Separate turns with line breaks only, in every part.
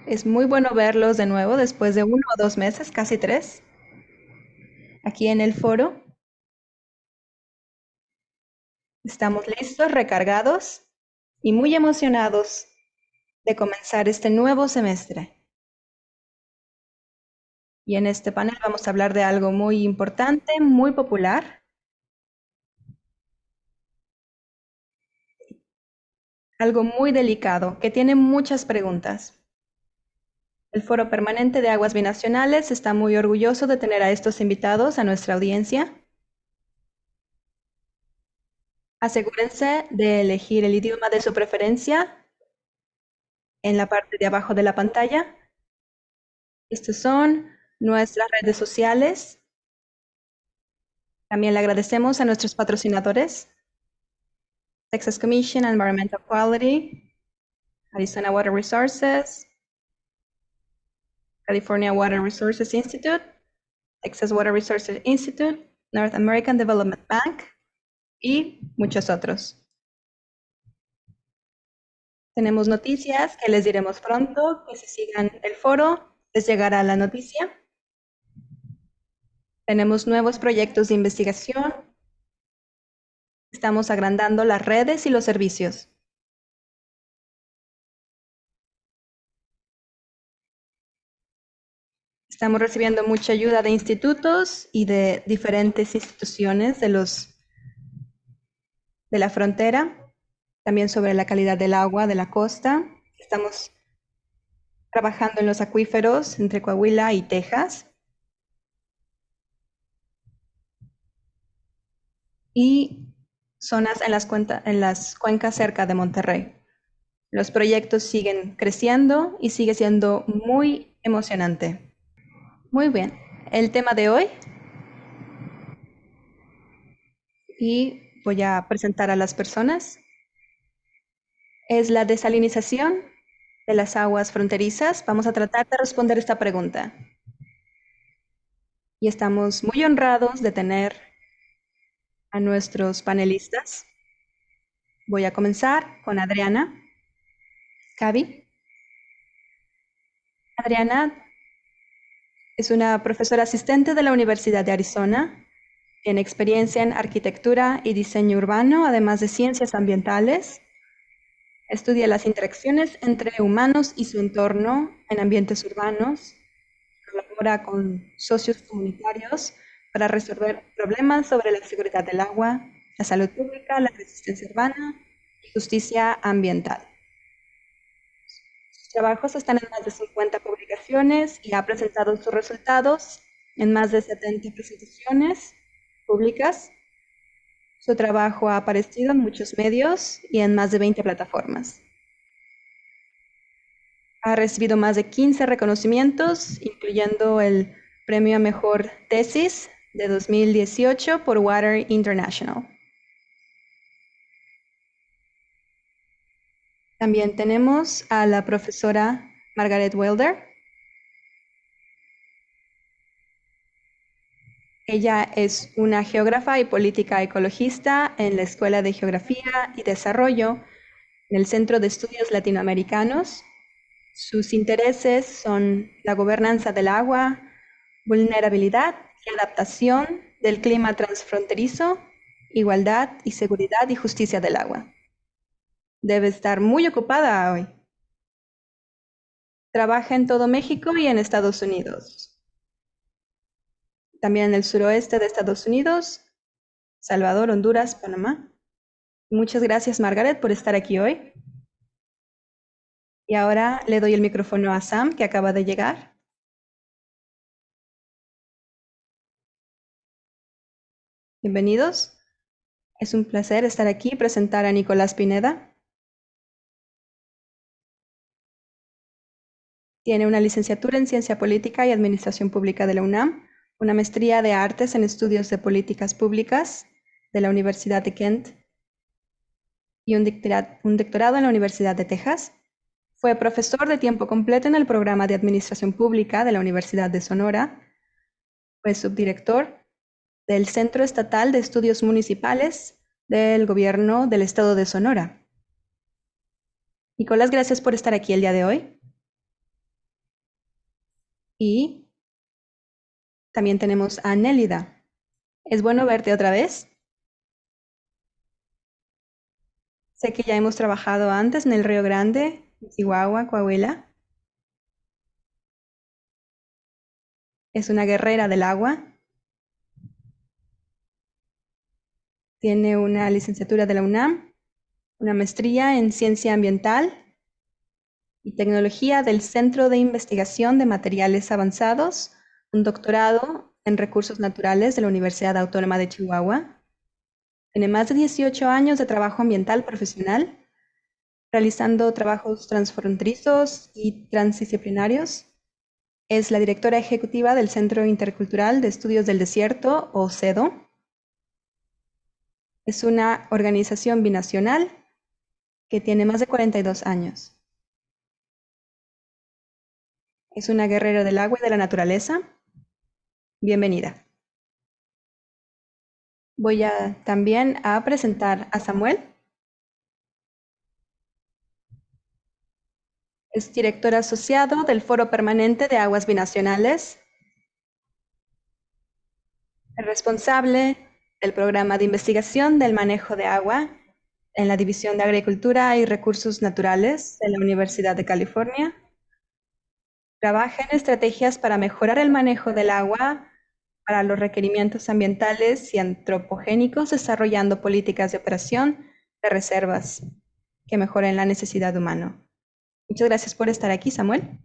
Es muy bueno verlos de nuevo después de 1 o 2 meses, casi 3, aquí en el foro. Estamos listos, recargados y muy emocionados de comenzar este nuevo semestre. Y en este panel vamos a hablar de algo muy importante, muy popular, algo muy delicado, que tiene muchas preguntas. El Foro Permanente de Aguas Binacionales está muy orgulloso de tener a estos invitados a nuestra audiencia. Asegúrense de elegir el idioma de su preferencia en la parte de abajo de la pantalla. Estas son nuestras redes sociales. También le agradecemos a nuestros patrocinadores: Texas Commission on Environmental Quality, Arizona Water Resources, California Water Resources Institute, Texas Water Resources Institute, North American Development Bank y muchos otros. Tenemos noticias que les diremos pronto, que si sigan el foro les llegará la noticia. Tenemos nuevos proyectos de investigación. Estamos agrandando las redes y los servicios. Estamos recibiendo mucha ayuda de institutos y de diferentes instituciones de la frontera, también sobre la calidad del agua de la costa. Estamos trabajando en los acuíferos entre Coahuila y Texas. Y zonas en las cuencas cerca de Monterrey. Los proyectos siguen creciendo y sigue siendo muy emocionante. Muy bien, el tema de hoy, y voy a presentar a las personas, es la desalinización de las aguas fronterizas. Vamos a tratar de responder esta pregunta. Y estamos muy honrados de tener a nuestros panelistas. Voy a comenzar con Adriana Cavi. Adriana es una profesora asistente de la Universidad de Arizona. Tiene experiencia en arquitectura y diseño urbano, además de ciencias ambientales. Estudia las interacciones entre humanos y su entorno en ambientes urbanos. Colabora con socios comunitarios para resolver problemas sobre la seguridad del agua, la salud pública, la resistencia urbana y justicia ambiental. Sus trabajos están en más de 50 publicaciones y ha presentado sus resultados en más de 70 presentaciones públicas. Su trabajo ha aparecido en muchos medios y en más de 20 plataformas. Ha recibido más de 15 reconocimientos, incluyendo el Premio a Mejor Tesis de 2018 por Water International. También tenemos a la profesora Margaret Welder. Ella es una geógrafa y política ecologista en la Escuela de Geografía y Desarrollo en el Centro de Estudios Latinoamericanos. Sus intereses son la gobernanza del agua, vulnerabilidad y adaptación del clima transfronterizo, igualdad y seguridad y justicia del agua. Debe estar muy ocupada hoy. Trabaja en todo México y en Estados Unidos. También en el suroeste de Estados Unidos, Salvador, Honduras, Panamá. Muchas gracias, Margaret, por estar aquí hoy. Y ahora le doy el micrófono a Sam, que acaba de llegar. Bienvenidos. Es un placer estar aquí y presentar a Nicolás Pineda. Tiene una licenciatura en Ciencia Política y Administración Pública de la UNAM, una maestría de Artes en Estudios de Políticas Públicas de la Universidad de Kent y un doctorado en la Universidad de Texas. Fue profesor de tiempo completo en el programa de Administración Pública de la Universidad de Sonora. Fue subdirector del Centro Estatal de Estudios Municipales del Gobierno del Estado de Sonora. Nicolás, gracias por estar aquí el día de hoy. Y también tenemos a Nélida. Es bueno verte otra vez. Sé que ya hemos trabajado antes en el Río Grande, Chihuahua, Coahuila. Es una guerrera del agua. Tiene una licenciatura de la UNAM, una maestría en ciencia ambiental y tecnología del Centro de Investigación de Materiales Avanzados, un doctorado en recursos naturales de la Universidad Autónoma de Chihuahua. Tiene más de 18 años de trabajo ambiental profesional, realizando trabajos transfronterizos y transdisciplinarios. Es la directora ejecutiva del Centro Intercultural de Estudios del Desierto, o CEDO. Es una organización binacional que tiene más de 42 años. Es una guerrera del agua y de la naturaleza. Bienvenida. Voy también a presentar a Samuel. Es director asociado del Foro Permanente de Aguas Binacionales, el responsable del programa de investigación del manejo de agua en la División de Agricultura y Recursos Naturales de la Universidad de California. Trabaja en estrategias para mejorar el manejo del agua para los requerimientos ambientales y antropogénicos, desarrollando políticas de operación de reservas que mejoren la necesidad humana. Muchas gracias por estar aquí, Samuel.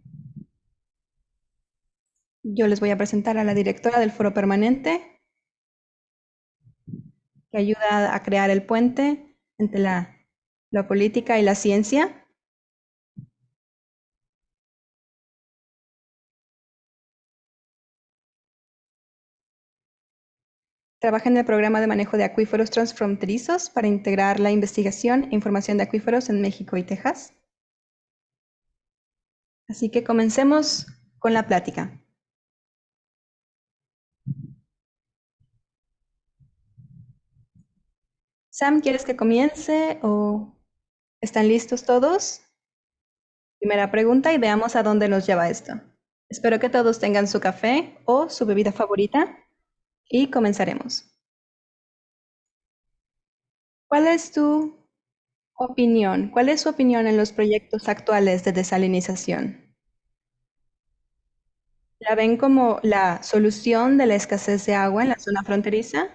Yo les voy a presentar a la directora del Foro Permanente, que ayuda a crear el puente entre la política y la ciencia. Trabaja en el programa de manejo de acuíferos transfronterizos para integrar la investigación e información de acuíferos en México y Texas. Así que comencemos con la plática. Sam, ¿quieres que comience o están listos todos? Primera pregunta y veamos a dónde nos lleva esto. Espero que todos tengan su café o su bebida favorita y comenzaremos. ¿Cuál es tu opinión? ¿Cuál es su opinión en los proyectos actuales de desalinización? ¿La ven como la solución de la escasez de agua en la zona fronteriza?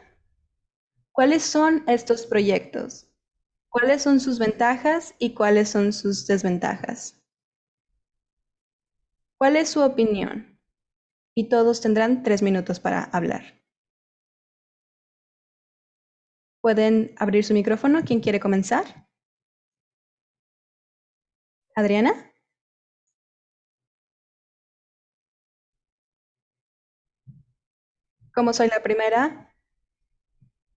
¿Cuáles son estos proyectos? ¿Cuáles son sus ventajas y cuáles son sus desventajas? ¿Cuál es su opinión? Y todos tendrán 3 minutos para hablar. ¿Pueden abrir su micrófono? ¿Quién quiere comenzar? ¿Adriana? Como soy la primera,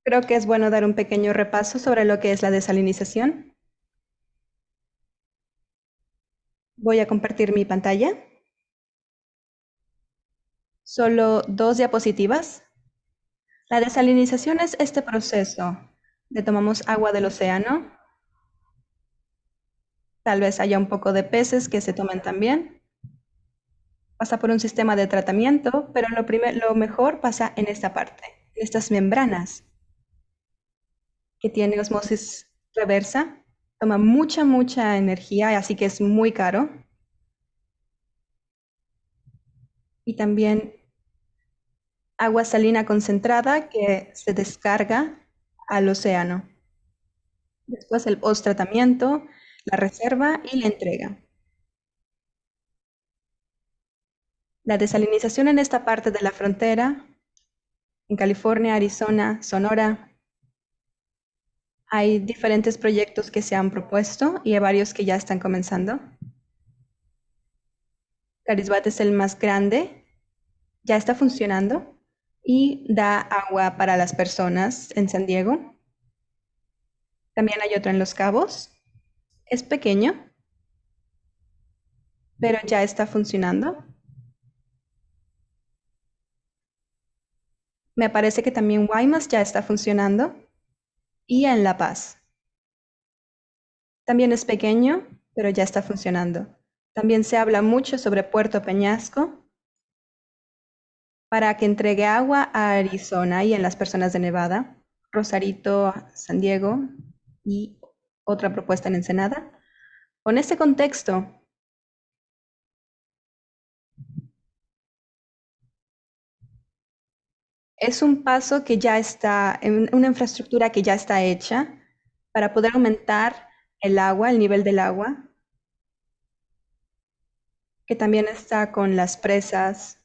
creo que es bueno dar un pequeño repaso sobre lo que es la desalinización. Voy a compartir mi pantalla. Solo 2 diapositivas. La desalinización es este proceso de tomamos agua del océano. Tal vez haya un poco de peces que se tomen también. Pasa por un sistema de tratamiento, pero lo mejor pasa en esta parte, en estas membranas que tiene osmosis reversa. Toma mucha energía, así que es muy caro. Y también agua salina concentrada que se descarga al océano. Después el post-tratamiento, la reserva y la entrega. La desalinización en esta parte de la frontera, en California, Arizona, Sonora, hay diferentes proyectos que se han propuesto y hay varios que ya están comenzando. Carisbat es el más grande, ya está funcionando y da agua para las personas en San Diego. También hay otro en Los Cabos. Es pequeño, pero ya está funcionando. Me parece que también Guaymas ya está funcionando. Y en La Paz. También es pequeño, pero ya está funcionando. También se habla mucho sobre Puerto Peñasco para que entregue agua a Arizona y en las personas de Nevada, Rosarito, San Diego y otra propuesta en Ensenada. Con este contexto, es un paso que ya está, en una infraestructura que ya está hecha para poder aumentar el agua, el nivel del agua, que también está con las presas.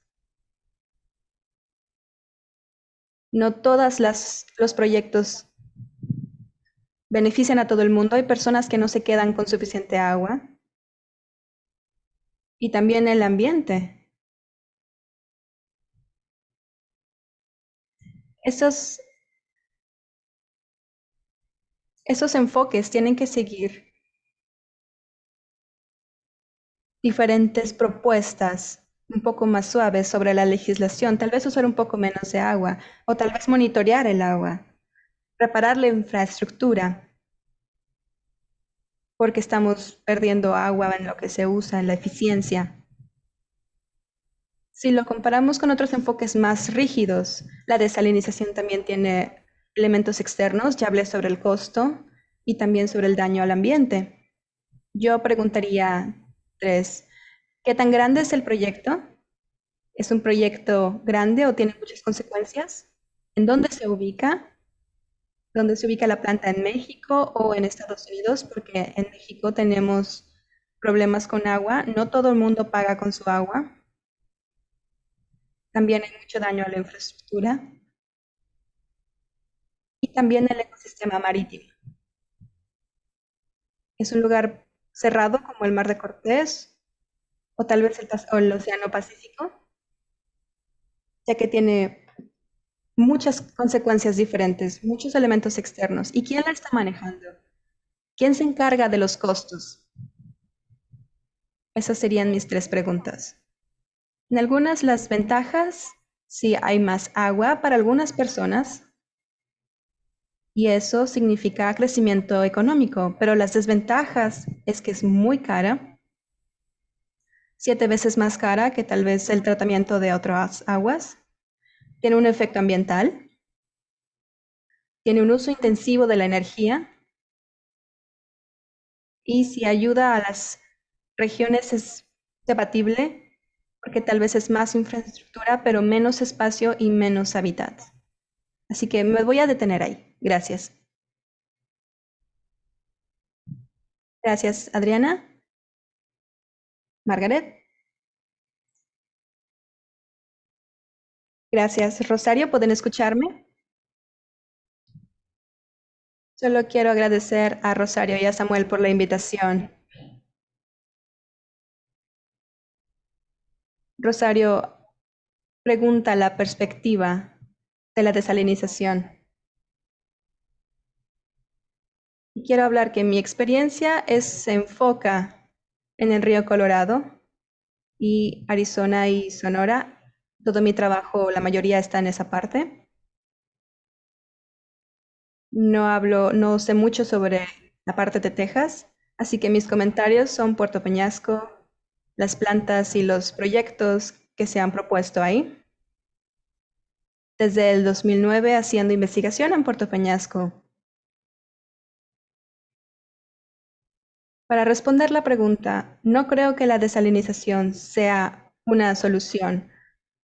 No todos los proyectos benefician a todo el mundo. Hay personas que no se quedan con suficiente agua. Y también el ambiente. Esos, esos enfoques tienen que seguir diferentes propuestas un poco más suaves sobre la legislación, tal vez usar un poco menos de agua o tal vez monitorear el agua, reparar la infraestructura, porque estamos perdiendo agua en lo que se usa, en la eficiencia. Si lo comparamos con otros enfoques más rígidos, la desalinización también tiene elementos externos, ya hablé sobre el costo y también sobre el daño al ambiente. Yo preguntaría tres, ¿qué tan grande es el proyecto? ¿Es un proyecto grande o tiene muchas consecuencias? ¿En dónde se ubica? ¿Dónde se ubica la planta en México o en Estados Unidos? Porque en México tenemos problemas con agua, no todo el mundo paga con su agua, también hay mucho daño a la infraestructura y también el ecosistema marítimo. Es un lugar cerrado como el Mar de Cortés o tal vez o el Océano Pacífico, ya que tiene muchas consecuencias diferentes, muchos elementos externos. ¿Y quién la está manejando? ¿Quién se encarga de los costos? Esas serían mis tres preguntas. En algunas las ventajas, sí hay más agua para algunas personas y eso significa crecimiento económico, pero las desventajas es que es muy cara, 7 veces más cara que tal vez el tratamiento de otras aguas, tiene un efecto ambiental, tiene un uso intensivo de la energía y si ayuda a las regiones es debatible porque tal vez es más infraestructura, pero menos espacio y menos hábitat. Así que me voy a detener ahí. Gracias. Gracias, Adriana. Margaret. Gracias, Rosario. ¿Pueden escucharme? Solo quiero agradecer a Rosario y a Samuel por la invitación. Rosario pregunta la perspectiva de la desalinización. Y quiero hablar que mi experiencia se enfoca en el río Colorado y Arizona y Sonora. Todo mi trabajo, la mayoría está en esa parte. No sé mucho sobre la parte de Texas, así que mis comentarios son Puerto Peñasco, las plantas y los proyectos que se han propuesto ahí. Desde el 2009 haciendo investigación en Puerto Peñasco. Para responder la pregunta, no creo que la desalinización sea una solución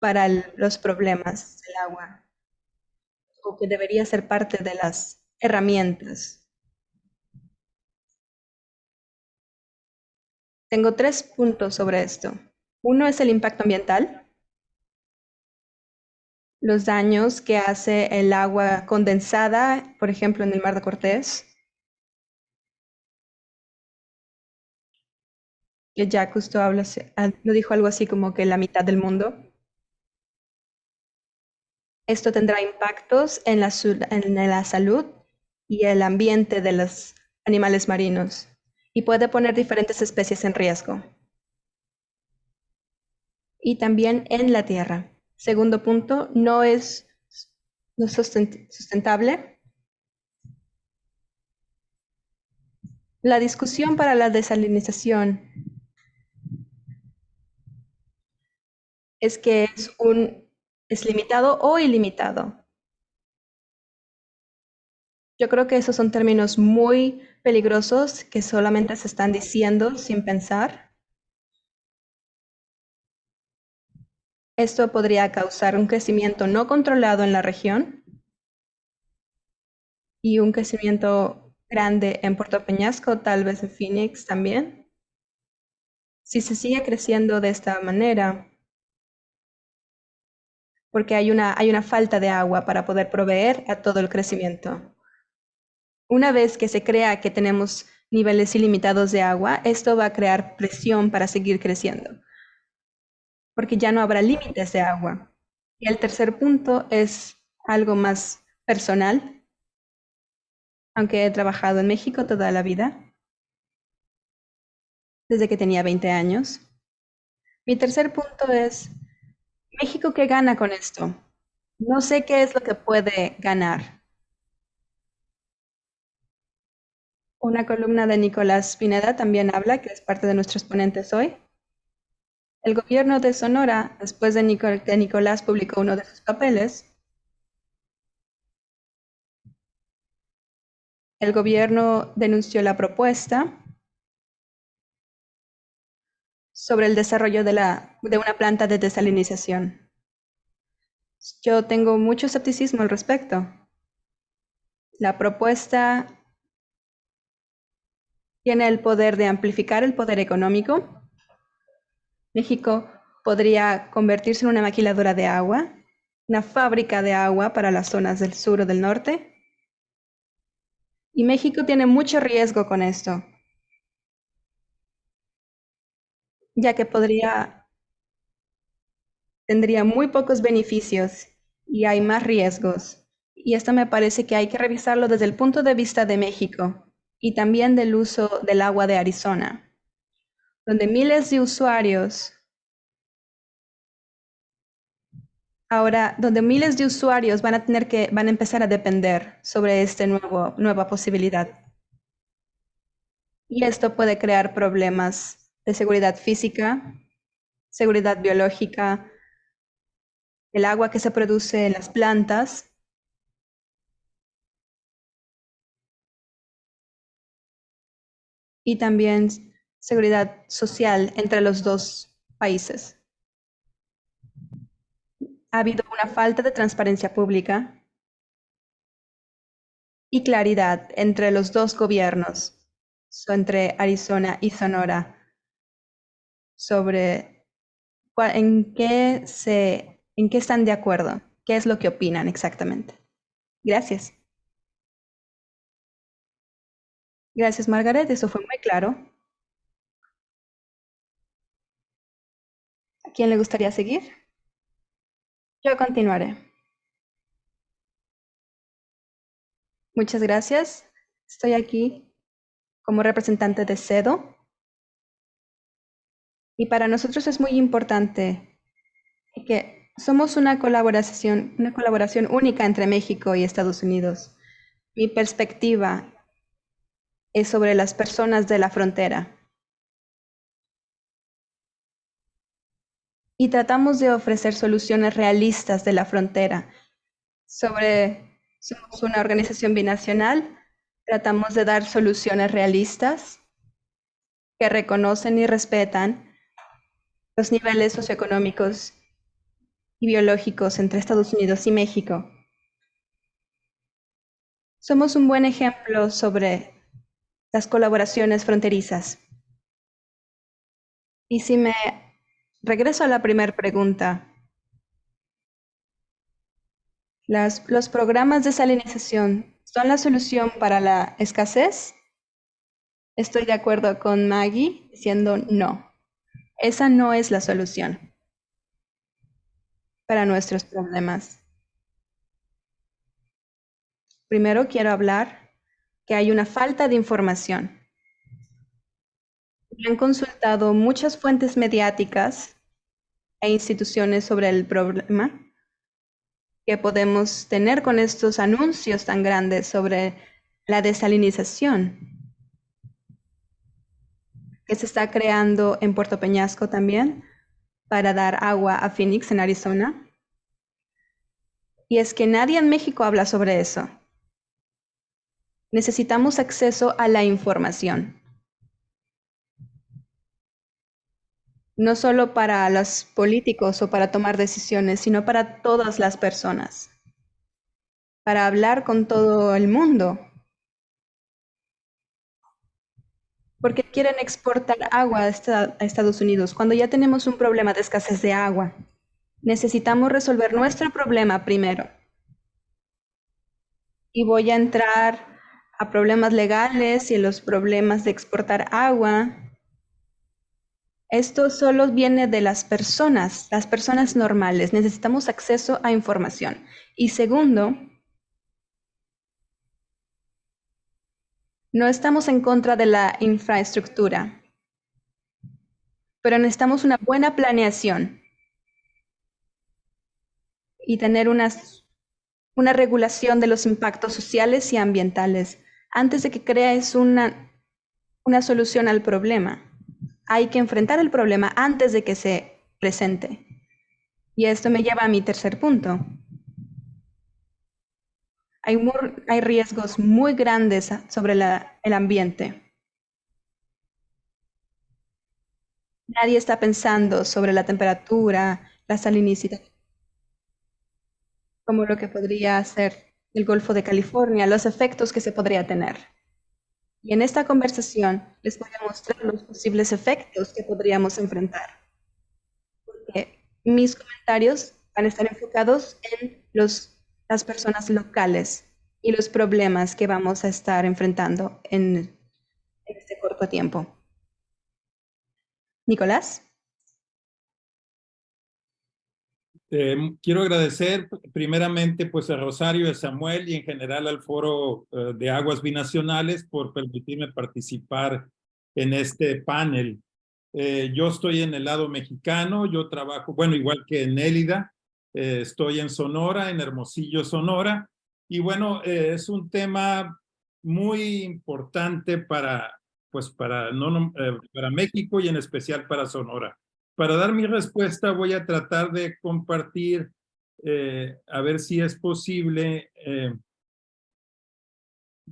para los problemas del agua, o que debería ser parte de las herramientas. Tengo 3 puntos sobre esto. Uno es el impacto ambiental, los daños que hace el agua condensada, por ejemplo, en el Mar de Cortés, que Jacques Cousteau lo dijo algo así como que la mitad del mundo. Esto tendrá impactos en la salud y el ambiente de los animales marinos y puede poner diferentes especies en riesgo. Y también en la tierra. Segundo punto, no es sustentable. La discusión para la desalinización es que es un ¿Es limitado o ilimitado? Yo creo que esos son términos muy peligrosos que solamente se están diciendo sin pensar. Esto podría causar un crecimiento no controlado en la región y un crecimiento grande en Puerto Peñasco, tal vez en Phoenix también. Si se sigue creciendo de esta manera, porque hay una falta de agua para poder proveer a todo el crecimiento. Una vez que se crea que tenemos niveles ilimitados de agua, esto va a crear presión para seguir creciendo, porque ya no habrá límites de agua. Y el tercer punto es algo más personal, aunque he trabajado en México toda la vida, desde que tenía 20 años. Mi tercer punto es, ¿México qué gana con esto? No sé qué es lo que puede ganar. Una columna de Nicolás Pineda también habla, que es parte de nuestros ponentes hoy. El gobierno de Sonora, después de que Nicolás publicó uno de sus papeles, el gobierno denunció la propuesta sobre el desarrollo de una planta de desalinización. Yo tengo mucho escepticismo al respecto. La propuesta tiene el poder de amplificar el poder económico. México podría convertirse en una maquiladora de agua, una fábrica de agua para las zonas del sur o del norte. Y México tiene mucho riesgo con esto, ya que tendría muy pocos beneficios y hay más riesgos. Y esto me parece que hay que revisarlo desde el punto de vista de México y también del uso del agua de Arizona, donde miles de usuarios, donde miles de usuarios van a empezar a depender sobre esta nueva posibilidad. Y esto puede crear problemas de seguridad física, seguridad biológica, el agua que se produce en las plantas y también seguridad social entre los dos países. Ha habido una falta de transparencia pública y claridad entre los dos gobiernos, entre Arizona y Sonora, sobre en qué están de acuerdo, qué es lo que opinan exactamente. Gracias. Gracias, Margaret. Eso fue muy claro. ¿A quién le gustaría seguir? Yo continuaré. Muchas gracias. Estoy aquí como representante de CEDO y para nosotros es muy importante que somos una colaboración única entre México y Estados Unidos. Mi perspectiva es sobre las personas de la frontera y tratamos de ofrecer soluciones realistas de la frontera. Somos una organización binacional, tratamos de dar soluciones realistas que reconocen y respetan los niveles socioeconómicos y biológicos entre Estados Unidos y México. Somos un buen ejemplo sobre las colaboraciones fronterizas. Y si me regreso a la primera pregunta, los programas de salinización son la solución para la escasez. Estoy de acuerdo con Maggie diciendo no. Esa no es la solución para nuestros problemas. Primero quiero hablar que hay una falta de información. Han consultado muchas fuentes mediáticas e instituciones sobre el problema que podemos tener con estos anuncios tan grandes sobre la desalinización que se está creando en Puerto Peñasco también para dar agua a Phoenix en Arizona. Y es que nadie en México habla sobre eso. Necesitamos acceso a la información. No solo para los políticos o para tomar decisiones, sino para todas las personas. Para hablar con todo el mundo. Porque quieren exportar agua a Estados Unidos cuando ya tenemos un problema de escasez de agua. Necesitamos resolver nuestro problema primero. Y voy a entrar a problemas legales y en los problemas de exportar agua. Esto solo viene de las personas normales. Necesitamos acceso a información. Y segundo, no estamos en contra de la infraestructura, pero necesitamos una buena planeación y tener una regulación de los impactos sociales y ambientales antes de que crees una solución al problema. Hay que enfrentar el problema antes de que se presente. Y esto me lleva a mi tercer punto. Hay riesgos muy grandes sobre el ambiente. Nadie está pensando sobre la temperatura, la salinicidad, como lo que podría ser el Golfo de California, los efectos que se podría tener. Y en esta conversación les voy a mostrar los posibles efectos que podríamos enfrentar. Porque mis comentarios van a estar enfocados en las personas locales y los problemas que vamos a estar enfrentando en este corto tiempo. Nicolás.
Quiero agradecer primeramente pues a Rosario y a Samuel y en general al Foro de Aguas Binacionales por permitirme participar en este panel. Yo estoy en el lado mexicano, yo trabajo, bueno, igual que en Nélida, estoy en Sonora, en Hermosillo, Sonora, y bueno, es un tema muy importante pues para México y en especial para Sonora. Para dar mi respuesta voy a tratar de compartir, a ver si es posible.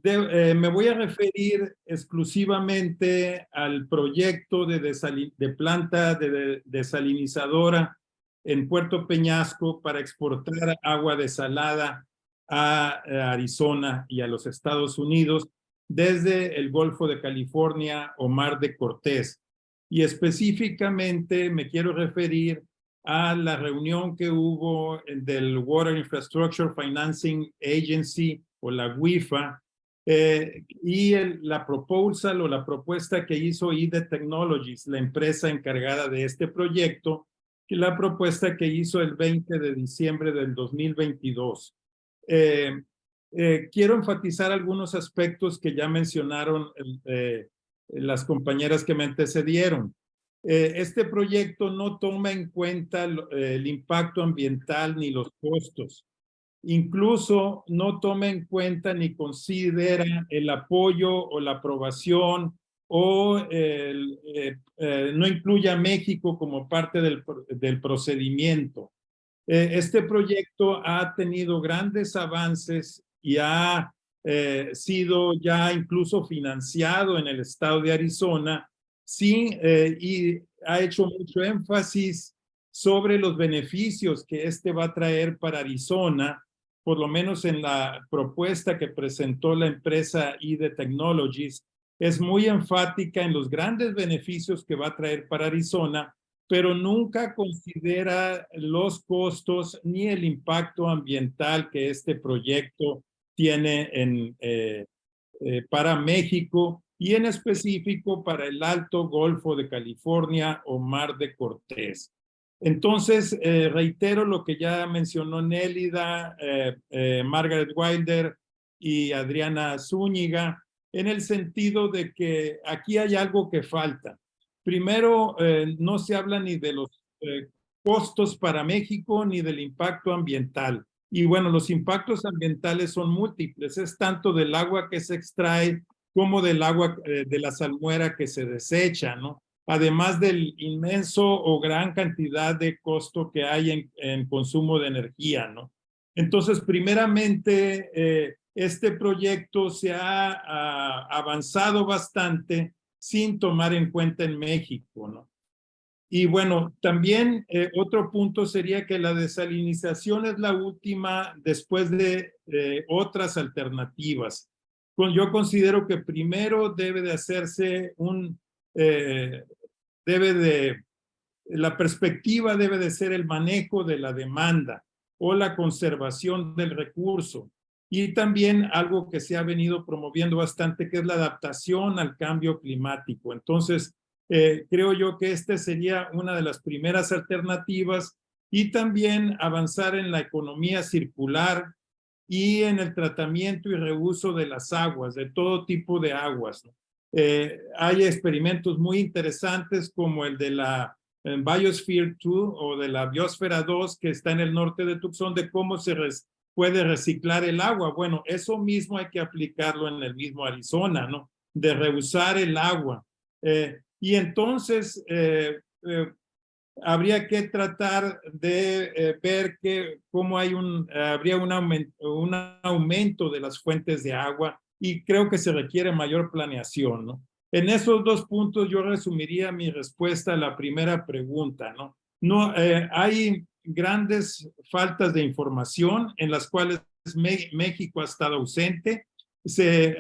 Me voy a referir exclusivamente al proyecto de planta desalinizadora en Puerto Peñasco para exportar agua desalada a Arizona y a los Estados Unidos desde el Golfo de California o Mar de Cortés. Y específicamente me quiero referir a la reunión que hubo del Water Infrastructure Financing Agency o la WIFA, y la proposal o la propuesta que hizo IDE Technologies, la empresa encargada de este proyecto, y la propuesta que hizo el 20 de diciembre del 2022. Quiero enfatizar algunos aspectos que ya mencionaron las compañeras que me antecedieron. Este proyecto no toma en cuenta el impacto ambiental ni los costos. Incluso no toma en cuenta ni considera el apoyo o la aprobación o no incluye a México como parte del procedimiento. Este proyecto ha tenido grandes avances y ha sido ya incluso financiado en el estado de Arizona y ha hecho mucho énfasis sobre los beneficios que este va a traer para Arizona, por lo menos en la propuesta que presentó la empresa IDE Technologies, es muy enfática en los grandes beneficios que va a traer para Arizona, pero nunca considera los costos ni el impacto ambiental que este proyecto tiene para México y en específico para el Alto Golfo de California o Mar de Cortés. Entonces, reitero lo que ya mencionó Nélida, Margaret Wilder y Adriana Zúñiga, en el sentido de que aquí hay algo que falta. Primero, no se habla ni de los costos para México ni del impacto ambiental. Y bueno, los impactos ambientales son múltiples, es tanto del agua que se extrae como del agua de la salmuera que se desecha, ¿no? Además del inmenso o gran cantidad de costo que hay en consumo de energía, ¿no? Entonces, primeramente, este proyecto se ha avanzado bastante sin tomar en cuenta en México, ¿no? Y bueno, también otro punto sería que la desalinización es la última después de otras alternativas. Yo considero que primero debe de hacerse la perspectiva debe de ser el manejo de la demanda o la conservación del recurso. Y también algo que se ha venido promoviendo bastante, que es la adaptación al cambio climático. Entonces, creo yo que esta sería una de las primeras alternativas y también avanzar en la economía circular y en el tratamiento y reuso de las aguas, de todo tipo de aguas, ¿no? Hay experimentos muy interesantes como el de la Biosphere 2 o de la Biosfera 2 que está en el norte de Tucson, de cómo se puede reciclar el agua. Bueno, eso mismo hay que aplicarlo en el mismo Arizona, ¿no? De reusar el agua. Y entonces habría que tratar de ver cómo habría un aumento de las fuentes de agua y creo que se requiere mayor planeación, ¿no? En esos dos puntos yo resumiría mi respuesta a la primera pregunta, ¿no? No, hay grandes faltas de información en las cuales México ha estado ausente. Se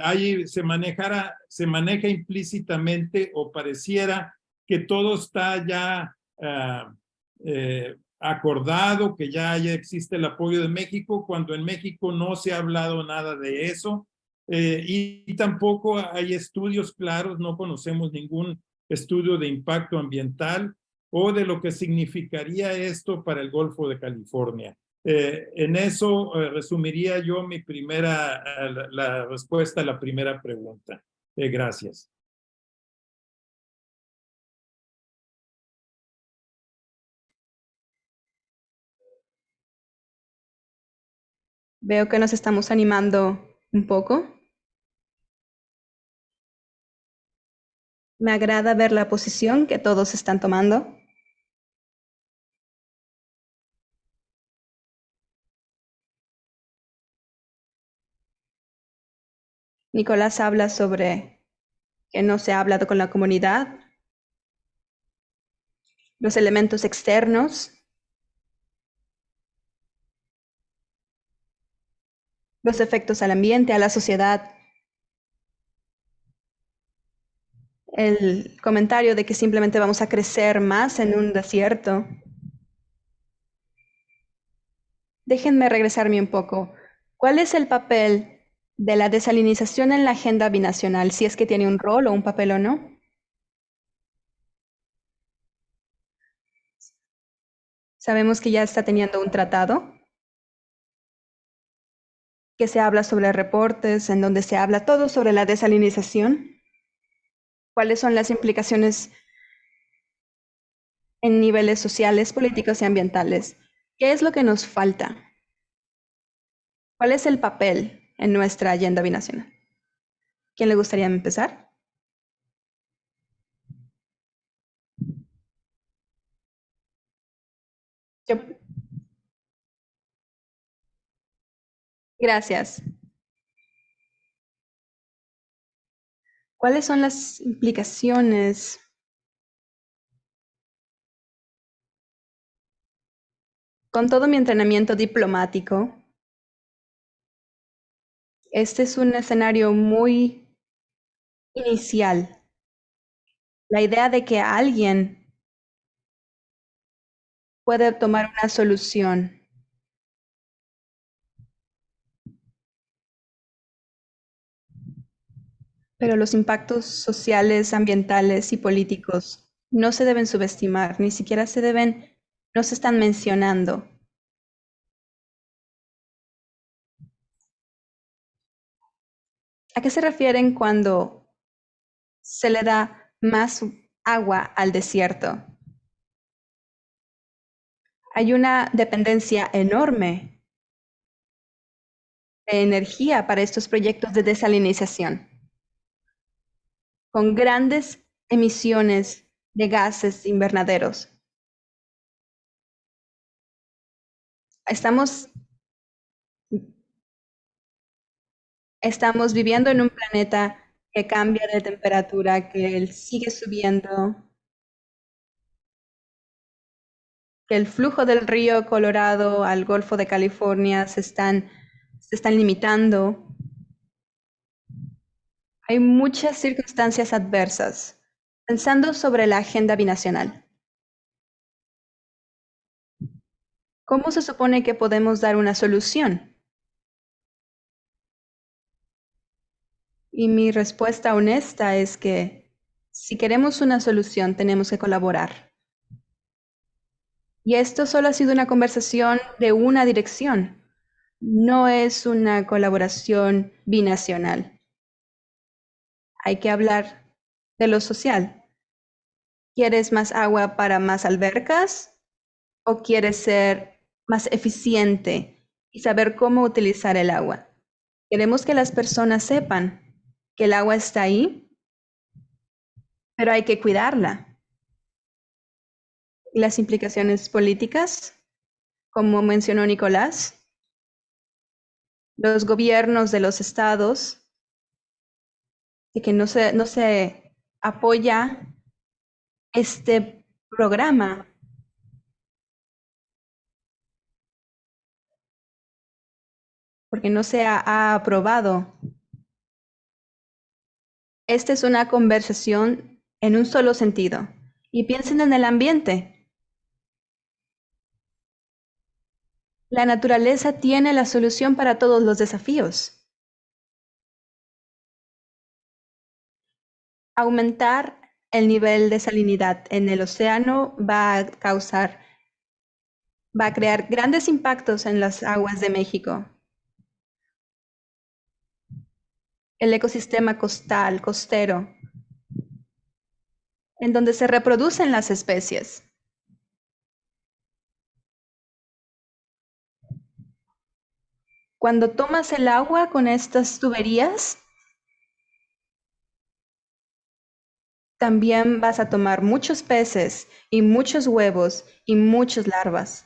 maneja implícitamente o pareciera que todo está ya acordado, que ya existe el apoyo de México, cuando en México no se ha hablado nada de eso. Y tampoco hay estudios claros, no conocemos ningún estudio de impacto ambiental o de lo que significaría esto para el Golfo de California. En eso resumiría yo la respuesta a la primera pregunta. Gracias.
Veo que nos estamos animando un poco. Me agrada ver la posición que todos están tomando. Nicolás habla sobre que no se ha hablado con la comunidad, los elementos externos, los efectos al ambiente, a la sociedad. El comentario de que simplemente vamos a crecer más en un desierto. Déjenme regresarme un poco. ¿Cuál es el papel de la desalinización en la agenda binacional, si es que tiene un rol o un papel o no? Sabemos que ya está teniendo un tratado, que se habla sobre reportes, en donde se habla todo sobre la desalinización. ¿Cuáles son las implicaciones en niveles sociales, políticos y ambientales? ¿Qué es lo que nos falta? ¿Cuál es el papel en nuestra agenda binacional? ¿Quién le gustaría empezar? Yo. Gracias. ¿Cuáles son las implicaciones? Con todo mi entrenamiento diplomático, este es un escenario muy inicial. La idea de que alguien puede tomar una solución. Pero los impactos sociales, ambientales y políticos no se deben subestimar, ni siquiera no se están mencionando. ¿A qué se refieren cuando se le da más agua al desierto? Hay una dependencia enorme de energía para estos proyectos de desalinización, con grandes emisiones de gases invernaderos. Estamos Estamos viviendo en un planeta que cambia de temperatura, que él sigue subiendo, que el flujo del río Colorado al Golfo de California se están limitando. Hay muchas circunstancias adversas. Pensando sobre la agenda binacional, ¿cómo se supone que podemos dar una solución? Y mi respuesta honesta es que si queremos una solución, tenemos que colaborar. Y esto solo ha sido una conversación de una dirección. No es una colaboración binacional. Hay que hablar de lo social. ¿Quieres más agua para más albercas? ¿O quieres ser más eficiente y saber cómo utilizar el agua? Queremos que las personas sepan que el agua está ahí, pero hay que cuidarla. Y las implicaciones políticas, como mencionó Nicolás, los gobiernos de los estados, de que no se apoya este programa. Porque no se ha aprobado. Esta es una conversación en un solo sentido. Y piensen en el ambiente. La naturaleza tiene la solución para todos los desafíos. Aumentar el nivel de salinidad en el océano va a crear grandes impactos en las aguas de México. El ecosistema costal, costero, en donde se reproducen las especies. Cuando tomas el agua con estas tuberías, también vas a tomar muchos peces y muchos huevos y muchas larvas.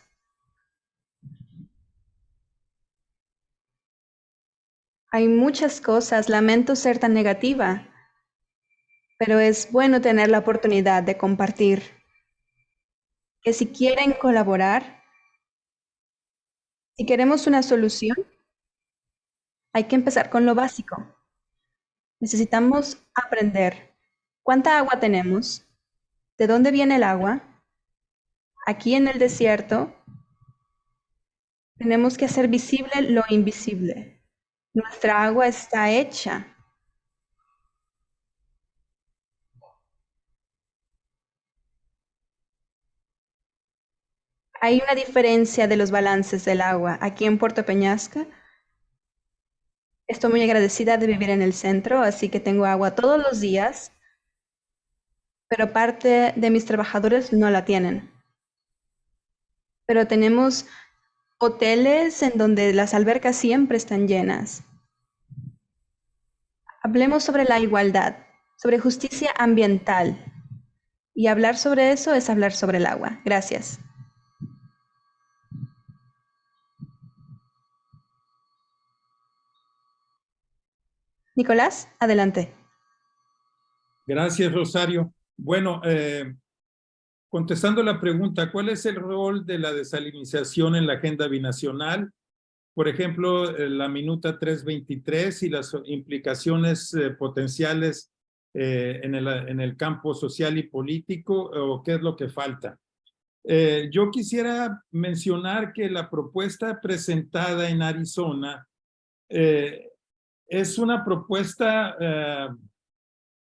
Hay muchas cosas, lamento ser tan negativa, pero es bueno tener la oportunidad de compartir. Que si quieren colaborar, si queremos una solución, hay que empezar con lo básico. Necesitamos aprender cuánta agua tenemos, de dónde viene el agua. Aquí en el desierto tenemos que hacer visible lo invisible. Nuestra agua está hecha. Hay una diferencia de los balances del agua. Aquí en Puerto Peñasca, estoy muy agradecida de vivir en el centro, así que tengo agua todos los días, pero parte de mis trabajadores no la tienen. Pero tenemos hoteles en donde las albercas siempre están llenas. Hablemos sobre la igualdad, sobre justicia ambiental. Y hablar sobre eso es hablar sobre el agua. Gracias. Nicolás, adelante.
Gracias, Rosario. Bueno, contestando la pregunta, ¿cuál es el rol de la desalinización en la agenda binacional? Por ejemplo, la minuta 323 y las implicaciones potenciales en el campo social y político, o qué es lo que falta. Yo quisiera mencionar que la propuesta presentada en Arizona es una propuesta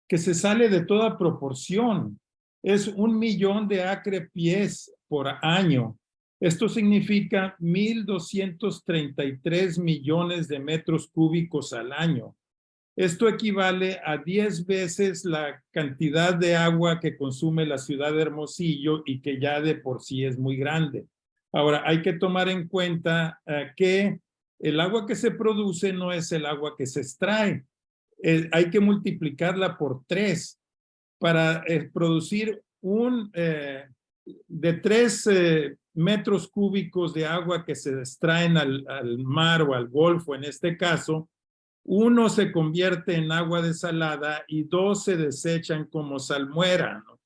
que se sale de toda proporción. Es 1 millón de acre-pies por año. Esto significa 1,233 millones de metros cúbicos al año. Esto equivale a 10 veces la cantidad de agua que consume la ciudad de Hermosillo y que ya de por sí es muy grande. Ahora, hay que tomar en cuenta que el agua que se produce no es el agua que se extrae. Hay que multiplicarla por 3 para producir de 3 metros cúbicos de agua que se extraen al mar o al golfo en este caso. 1 se convierte en agua desalada y 2 se desechan como salmuera, ¿no?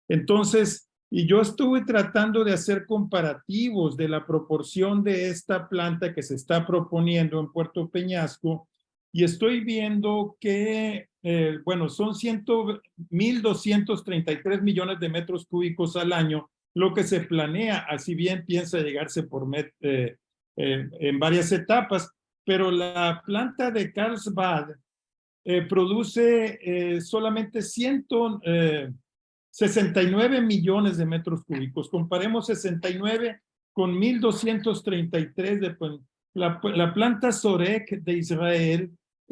Entonces, y yo estuve tratando de hacer comparativos de la proporción de esta planta que se está proponiendo en Puerto Peñasco y estoy viendo que, bueno, son 1.233 millones de metros cúbicos al año, lo que se planea, así bien piensa llegarse en varias etapas, pero la planta de Carlsbad produce solamente 69 millones de metros cúbicos. Comparemos 69 con 1.233 de la planta Sorek de Israel,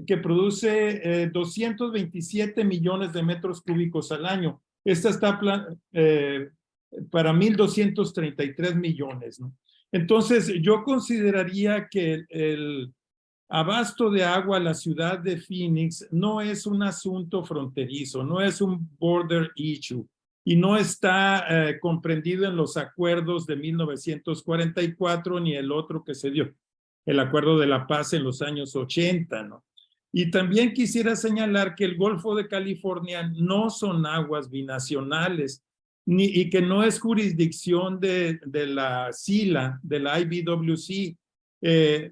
que produce 227 millones de metros cúbicos al año. Esta está para 1.233 millones, ¿no? Entonces, yo consideraría que el abasto de agua a la ciudad de Phoenix no es un asunto fronterizo, no es un border issue y no está comprendido en los acuerdos de 1944 ni el otro que se dio, el Acuerdo de la Paz en los años 80, ¿no? Y también quisiera señalar que el Golfo de California no son aguas binacionales y que no es jurisdicción de la SILA, de la IBWC,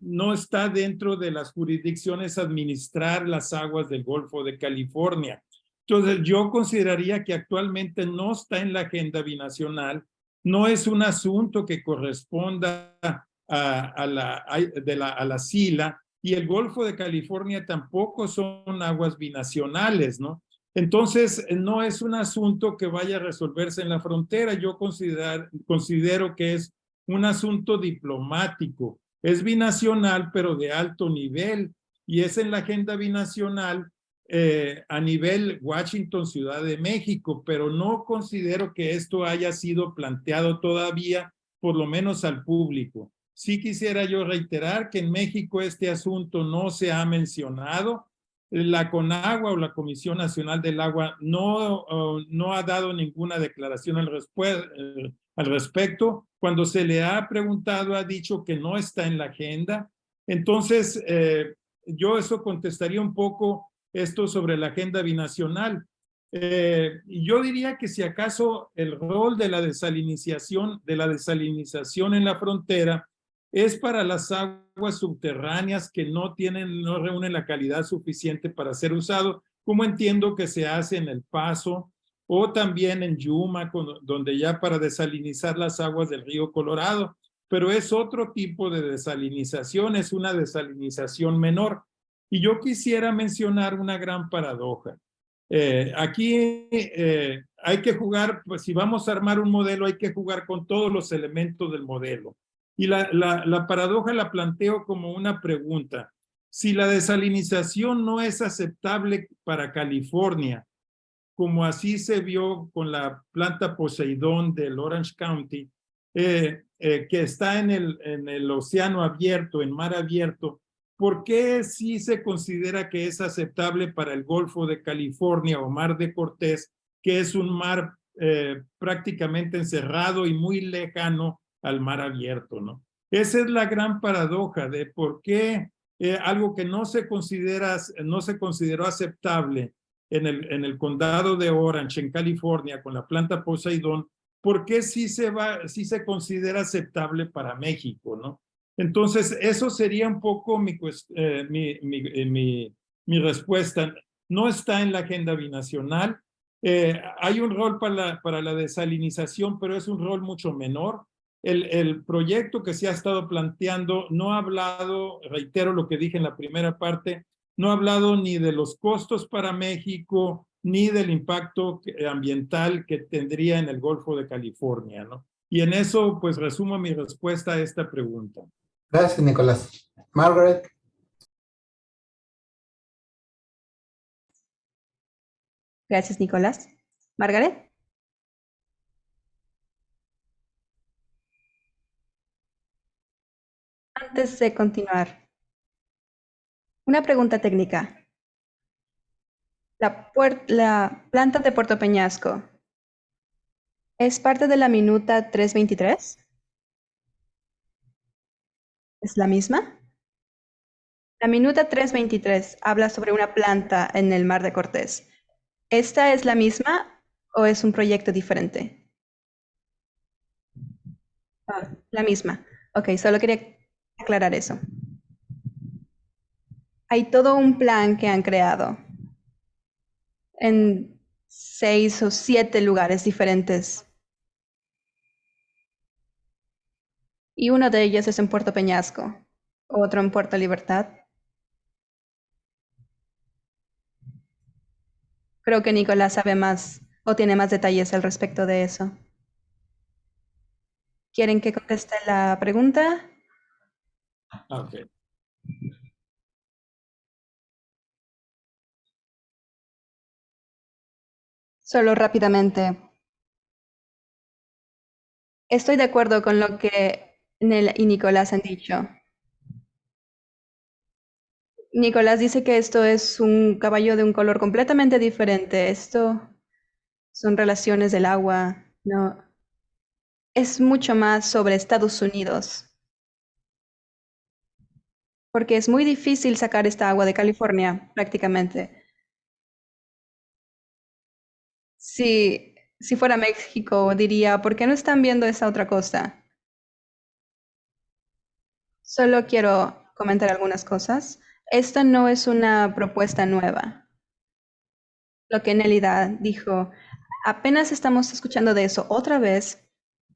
no está dentro de las jurisdicciones administrar las aguas del Golfo de California. Entonces, yo consideraría que actualmente no está en la agenda binacional, no es un asunto que corresponda a la SILA, y el Golfo de California tampoco son aguas binacionales, ¿no? Entonces, no es un asunto que vaya a resolverse en la frontera. Yo considero que es un asunto diplomático. Es binacional, pero de alto nivel, y es en la agenda binacional a nivel Washington, Ciudad de México, pero no considero que esto haya sido planteado todavía, por lo menos al público. Sí quisiera yo reiterar que en México este asunto no se ha mencionado. La CONAGUA o la Comisión Nacional del Agua no ha dado ninguna declaración al respecto. Cuando se le ha preguntado, ha dicho que no está en la agenda. Entonces, yo eso contestaría un poco esto sobre la agenda binacional. Yo diría que si acaso el rol de la desalinización en la frontera es para las aguas subterráneas que no reúnen la calidad suficiente para ser usado, como entiendo que se hace en El Paso o también en Yuma, donde ya para desalinizar las aguas del río Colorado, pero es otro tipo de desalinización, es una desalinización menor. Y yo quisiera mencionar una gran paradoja. Aquí hay que jugar, pues si vamos a armar un modelo, hay que jugar con todos los elementos del modelo. Y la paradoja la planteo como una pregunta. Si la desalinización no es aceptable para California, como así se vio con la planta Poseidón del Orange County, que está en el océano abierto, en mar abierto, ¿por qué sí se considera que es aceptable para el Golfo de California o Mar de Cortés, que es un mar prácticamente encerrado y muy lejano al mar abierto, ¿no? Esa es la gran paradoja de por qué algo que no se consideró aceptable en el condado de Orange, en California, con la planta Poseidón, ¿por qué sí se considera aceptable para México, ¿no? Entonces, eso sería un poco mi respuesta. No está en la agenda binacional. Hay un rol para la desalinización, pero es un rol mucho menor. El proyecto que se ha estado planteando no ha hablado, reitero lo que dije en la primera parte, no ha hablado ni de los costos para México, ni del impacto ambiental que tendría en el Golfo de California, ¿no? Y en eso, pues, resumo mi respuesta a esta pregunta.
Gracias, Nicolás. Margaret.
Gracias, Nicolás. Margaret. Antes de continuar, una pregunta técnica. La planta de Puerto Peñasco, ¿es parte de la minuta 323? ¿Es la misma? La minuta 323 habla sobre una planta en el Mar de Cortés. ¿Esta es la misma o es un proyecto diferente? La misma. Ok, solo quería aclarar eso. Hay todo un plan que han creado en 6 o 7 lugares diferentes. Y uno de ellos es en Puerto Peñasco, otro en Puerto Libertad. Creo que Nicolás sabe más o tiene más detalles al respecto de eso. ¿Quieren que conteste la pregunta?
Ok.
Solo rápidamente. Estoy de acuerdo con lo que Nel y Nicolás han dicho. Nicolás dice que esto es un caballo de un color completamente diferente. Esto son relaciones del agua. No, es mucho más sobre Estados Unidos, porque es muy difícil sacar esta agua de California, prácticamente. Si fuera México, diría, ¿por qué no están viendo esa otra costa? Solo quiero comentar algunas cosas. Esta no es una propuesta nueva. Lo que Nelida dijo, apenas estamos escuchando de eso otra vez,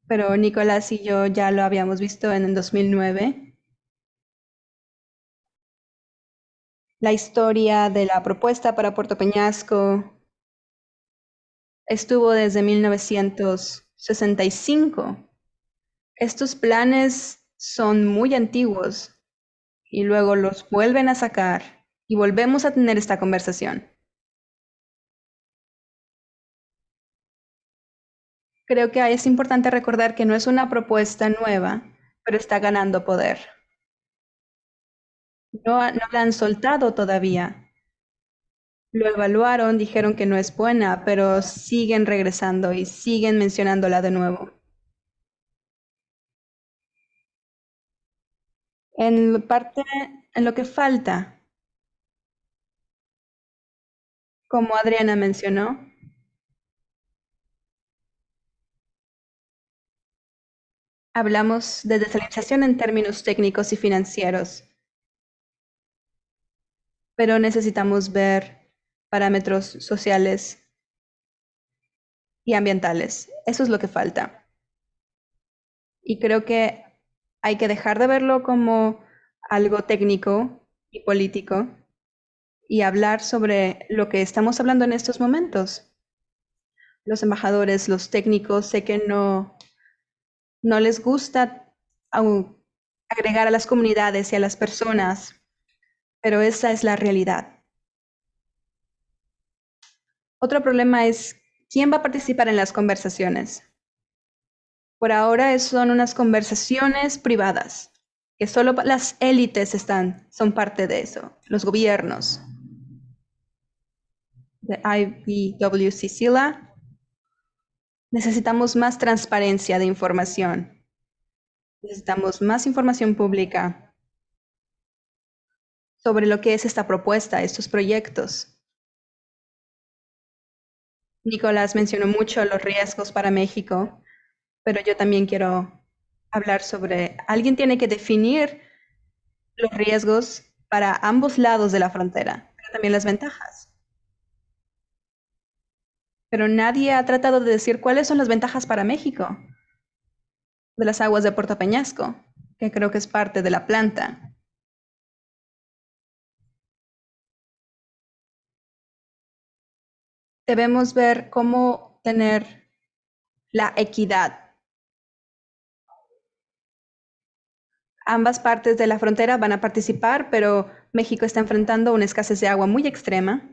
pero Nicolás y yo ya lo habíamos visto en el 2009. La historia de la propuesta para Puerto Peñasco estuvo desde 1965. Estos planes son muy antiguos y luego los vuelven a sacar y volvemos a tener esta conversación. Creo que es importante recordar que no es una propuesta nueva, pero está ganando poder. No la han soltado todavía. Lo evaluaron, dijeron que no es buena, pero siguen regresando y siguen mencionándola de nuevo. En parte, en lo que falta, como Adriana mencionó, hablamos de desalinización en términos técnicos y financieros, pero necesitamos ver parámetros sociales y ambientales. Eso es lo que falta. Y creo que hay que dejar de verlo como algo técnico y político y hablar sobre lo que estamos hablando en estos momentos. Los embajadores, los técnicos, sé que no les gusta agregar a las comunidades y a las personas, pero esa es la realidad. Otro problema es quién va a participar en las conversaciones. Por ahora son unas conversaciones privadas, que solo las élites son parte de eso, los gobiernos. De IPWC SILA, necesitamos más transparencia de información. Necesitamos más información pública sobre lo que es esta propuesta, estos proyectos. Nicolás mencionó mucho los riesgos para México, pero yo también quiero hablar sobre, alguien tiene que definir los riesgos para ambos lados de la frontera, pero también las ventajas. Pero nadie ha tratado de decir cuáles son las ventajas para México de las aguas de Puerto Peñasco, que creo que es parte de la planta. Debemos ver cómo tener la equidad. Ambas partes de la frontera van a participar, pero México está enfrentando una escasez de agua muy extrema.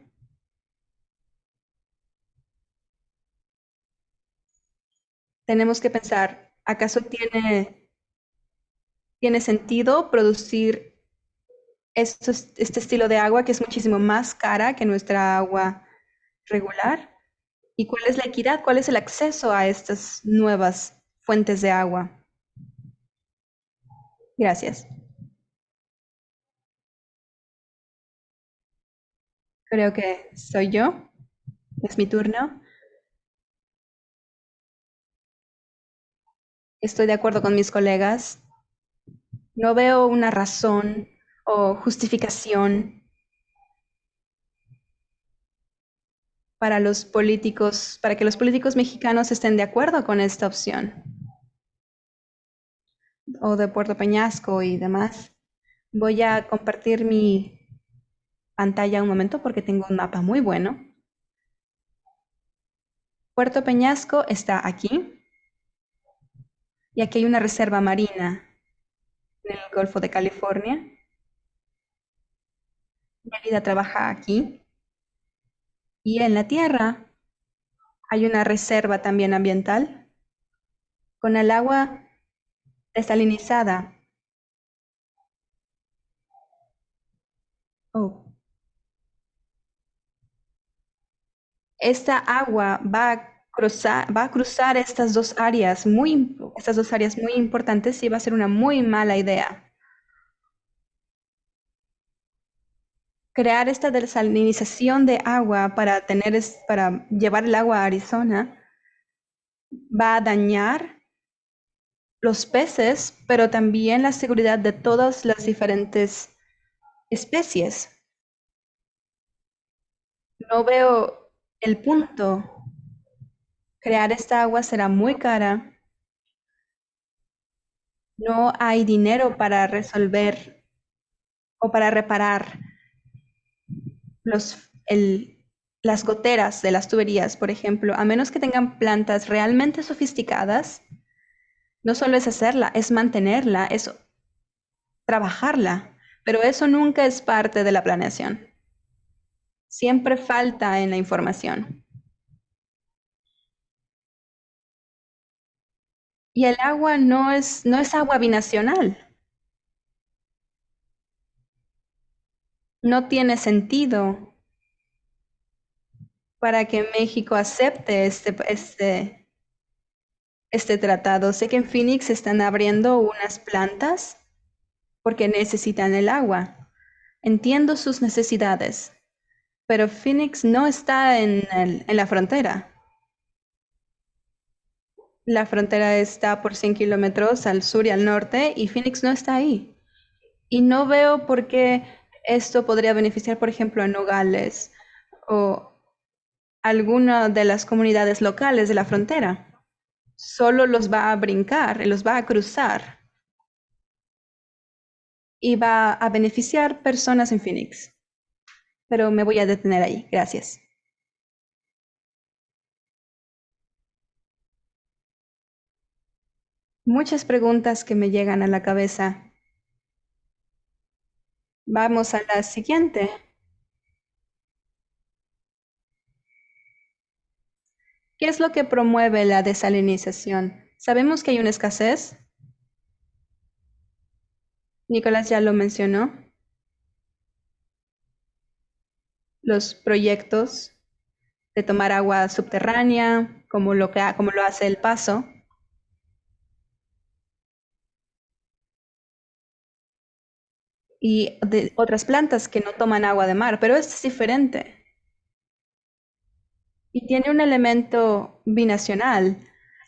Tenemos que pensar, ¿acaso tiene sentido producir este estilo de agua que es muchísimo más cara que nuestra agua regular? ¿Y cuál es la equidad? ¿Cuál es el acceso a estas nuevas fuentes de agua? Gracias. Creo que soy yo. Es mi turno. Estoy de acuerdo con mis colegas. No veo una razón o justificación para los políticos, para que los políticos mexicanos estén de acuerdo con esta opción, o de Puerto Peñasco y demás. Voy a compartir mi pantalla un momento porque tengo un mapa muy bueno. Puerto Peñasco está aquí, y aquí hay una reserva marina en el Golfo de California. Mérida trabaja aquí. Y en la tierra hay una reserva también ambiental con el agua desalinizada. Oh. Esta agua va a cruzar estas dos áreas muy importantes, y va a ser una muy mala idea. Crear esta desalinización de agua para llevar el agua a Arizona va a dañar los peces, pero también la seguridad de todas las diferentes especies. No veo el punto. Crear esta agua será muy cara. No hay dinero para resolver o para reparar las goteras de las tuberías, por ejemplo, a menos que tengan plantas realmente sofisticadas. No solo es hacerla, es mantenerla, es trabajarla, pero eso nunca es parte de la planeación. Siempre falta en la información. Y el agua no es agua binacional. No tiene sentido para que México acepte este tratado. Sé que en Phoenix están abriendo unas plantas porque necesitan el agua. Entiendo sus necesidades, pero Phoenix no está en la frontera. La frontera está por 100 kilómetros al sur y al norte, y Phoenix no está ahí. Y no veo por qué esto podría beneficiar, por ejemplo, a Nogales o alguna de las comunidades locales de la frontera. Solo los va a brincar, los va a cruzar, y va a beneficiar personas en Phoenix. Pero me voy a detener ahí. Gracias. Muchas preguntas que me llegan a la cabeza. Vamos a la siguiente. ¿Qué es lo que promueve la desalinización? Sabemos que hay una escasez. Nicolás ya lo mencionó. Los proyectos de tomar agua subterránea, como lo hace El Paso. Y de otras plantas que no toman agua de mar, pero este es diferente. Y tiene un elemento binacional,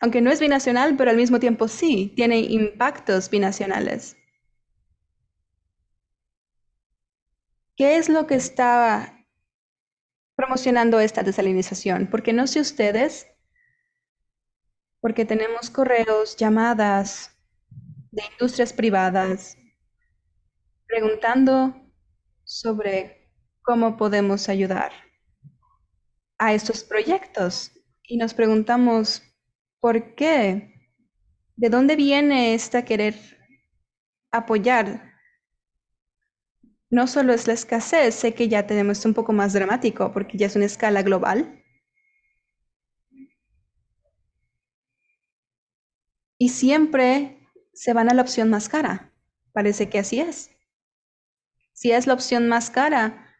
aunque no es binacional, pero al mismo tiempo sí, tiene impactos binacionales. ¿Qué es lo que está promocionando esta desalinización? Porque no sé ustedes, porque tenemos correos, llamadas de industrias privadas preguntando sobre cómo podemos ayudar a estos proyectos. Y nos preguntamos, ¿por qué? ¿De dónde viene esta querer apoyar? No solo es la escasez, sé que ya tenemos un poco más dramático porque ya es una escala global. Y siempre se van a la opción más cara. Parece que así es. Si es la opción más cara,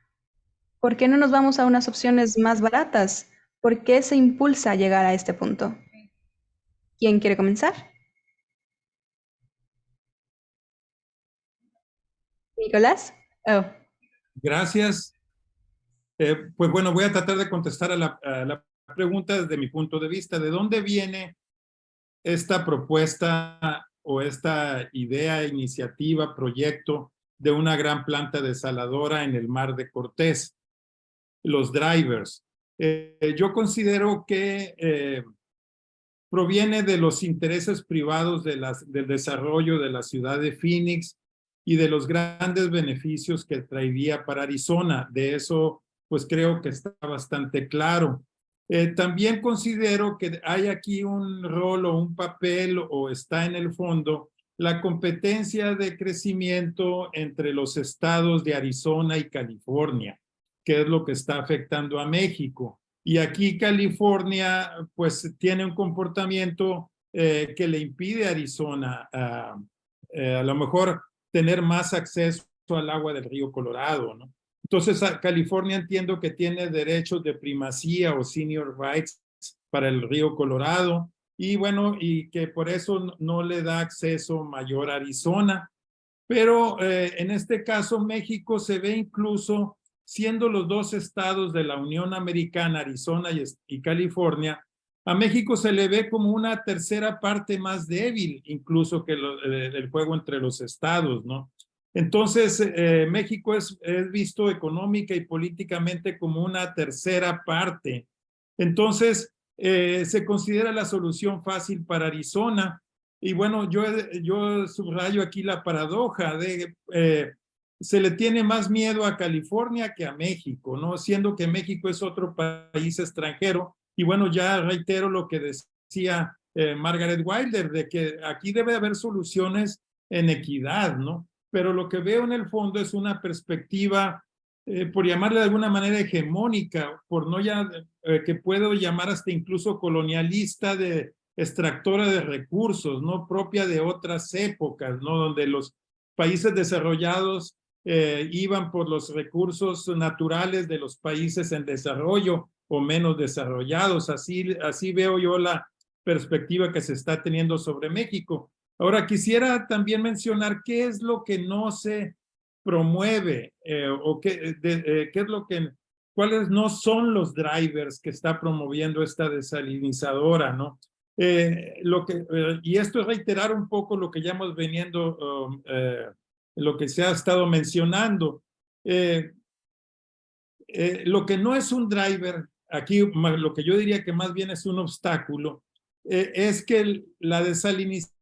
¿por qué no nos vamos a unas opciones más baratas? ¿Por qué se impulsa a llegar a este punto? ¿Quién quiere comenzar? Nicolás. Oh,
Gracias. Pues bueno, voy a tratar de contestar a la pregunta desde mi punto de vista. ¿De dónde viene esta propuesta o esta idea, iniciativa, proyecto de una gran planta desaladora en el Mar de Cortés? Los drivers. Yo considero que proviene de los intereses privados del desarrollo de la ciudad de Phoenix y de los grandes beneficios que traería para Arizona. De eso, pues creo que está bastante claro. También considero que hay aquí un rol o un papel o está en el fondo la competencia de crecimiento entre los estados de Arizona y California, que es lo que está afectando a México. Y aquí California pues tiene un comportamiento que le impide a Arizona a lo mejor tener más acceso al agua del río Colorado, ¿no? Entonces California entiendo que tiene derechos de primacía o senior rights para el río Colorado y bueno, y que por eso no le da acceso mayor a Arizona. Pero en este caso México se ve incluso siendo los dos estados de la Unión Americana, Arizona y California, a México se le ve como una tercera parte más débil incluso que el juego entre los estados, ¿no? Entonces, México es visto económica y políticamente como una tercera parte. Entonces, se considera la solución fácil para Arizona. Y bueno, yo subrayo aquí la paradoja de se le tiene más miedo a California que a México, ¿no? Siendo que México es otro país extranjero. Y bueno, ya reitero lo que decía Margaret Wilder, de que aquí debe haber soluciones en equidad, ¿no? Pero lo que veo en el fondo es una perspectiva, por llamarle de alguna manera hegemónica, por no ya, que puedo llamar hasta incluso colonialista, de extractora de recursos, ¿no? Propia de otras épocas, ¿no? Donde los países desarrollados iban por los recursos naturales de los países en desarrollo o menos desarrollados. Así veo yo la perspectiva que se está teniendo sobre México. Ahora, quisiera también mencionar qué es lo que no se promueve o qué es lo que, cuáles no son los drivers que está promoviendo esta desalinizadora, ¿no? Y esto es reiterar un poco lo que ya hemos venido, lo que se ha estado mencionando. Lo que no es un driver, aquí lo que yo diría que más bien es un obstáculo, es que la desalinización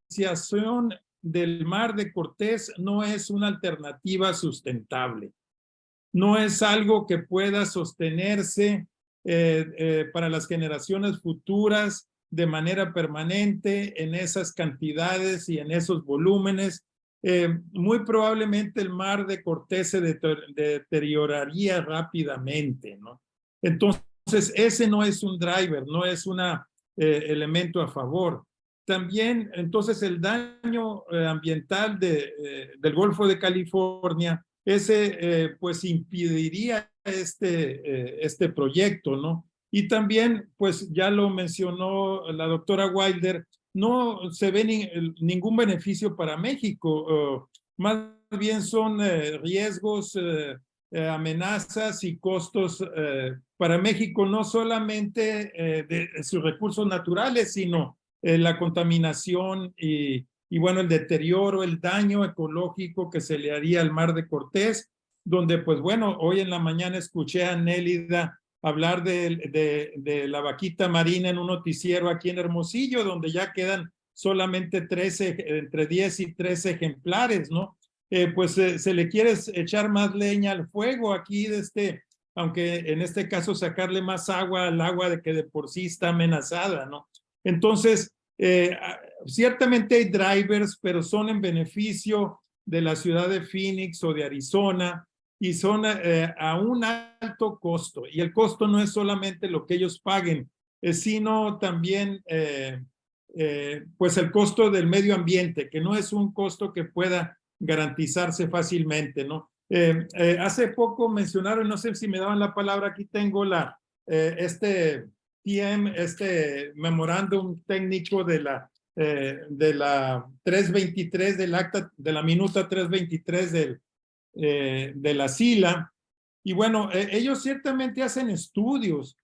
del Mar de Cortés no es una alternativa sustentable. No es algo que pueda sostenerse para las generaciones futuras de manera permanente en esas cantidades y en esos volúmenes. Muy probablemente el Mar de Cortés se deterioraría rápidamente, ¿no? Entonces, ese no es un driver, no es un elemento a favor. También, entonces, el daño ambiental del Golfo de California, ese pues impediría este proyecto, ¿no? Y también, pues ya lo mencionó la doctora Wilder, no se ve ningún beneficio para México, más bien son riesgos, amenazas y costos para México, no solamente de sus recursos naturales, sino la contaminación y bueno, el deterioro, el daño ecológico que se le haría al Mar de Cortés, donde pues bueno, hoy en la mañana escuché a Nélida hablar de la vaquita marina en un noticiero aquí en Hermosillo, donde ya quedan solamente 13, entre 10 y 13 ejemplares, ¿no? Pues se le quiere echar más leña al fuego aquí aunque en este caso sacarle más agua al agua de que de por sí está amenazada, ¿no? Entonces, ciertamente hay drivers, pero son en beneficio de la ciudad de Phoenix o de Arizona y son a un alto costo. Y el costo no es solamente lo que ellos paguen, sino también pues el costo del medio ambiente, que no es un costo que pueda garantizarse fácilmente, ¿no? Hace poco mencionaron, no sé si me daban la palabra, aquí tengo este memorándum técnico de la 323 del acta, de la minuta 323 de la SILA, Y bueno, ellos ciertamente hacen estudios,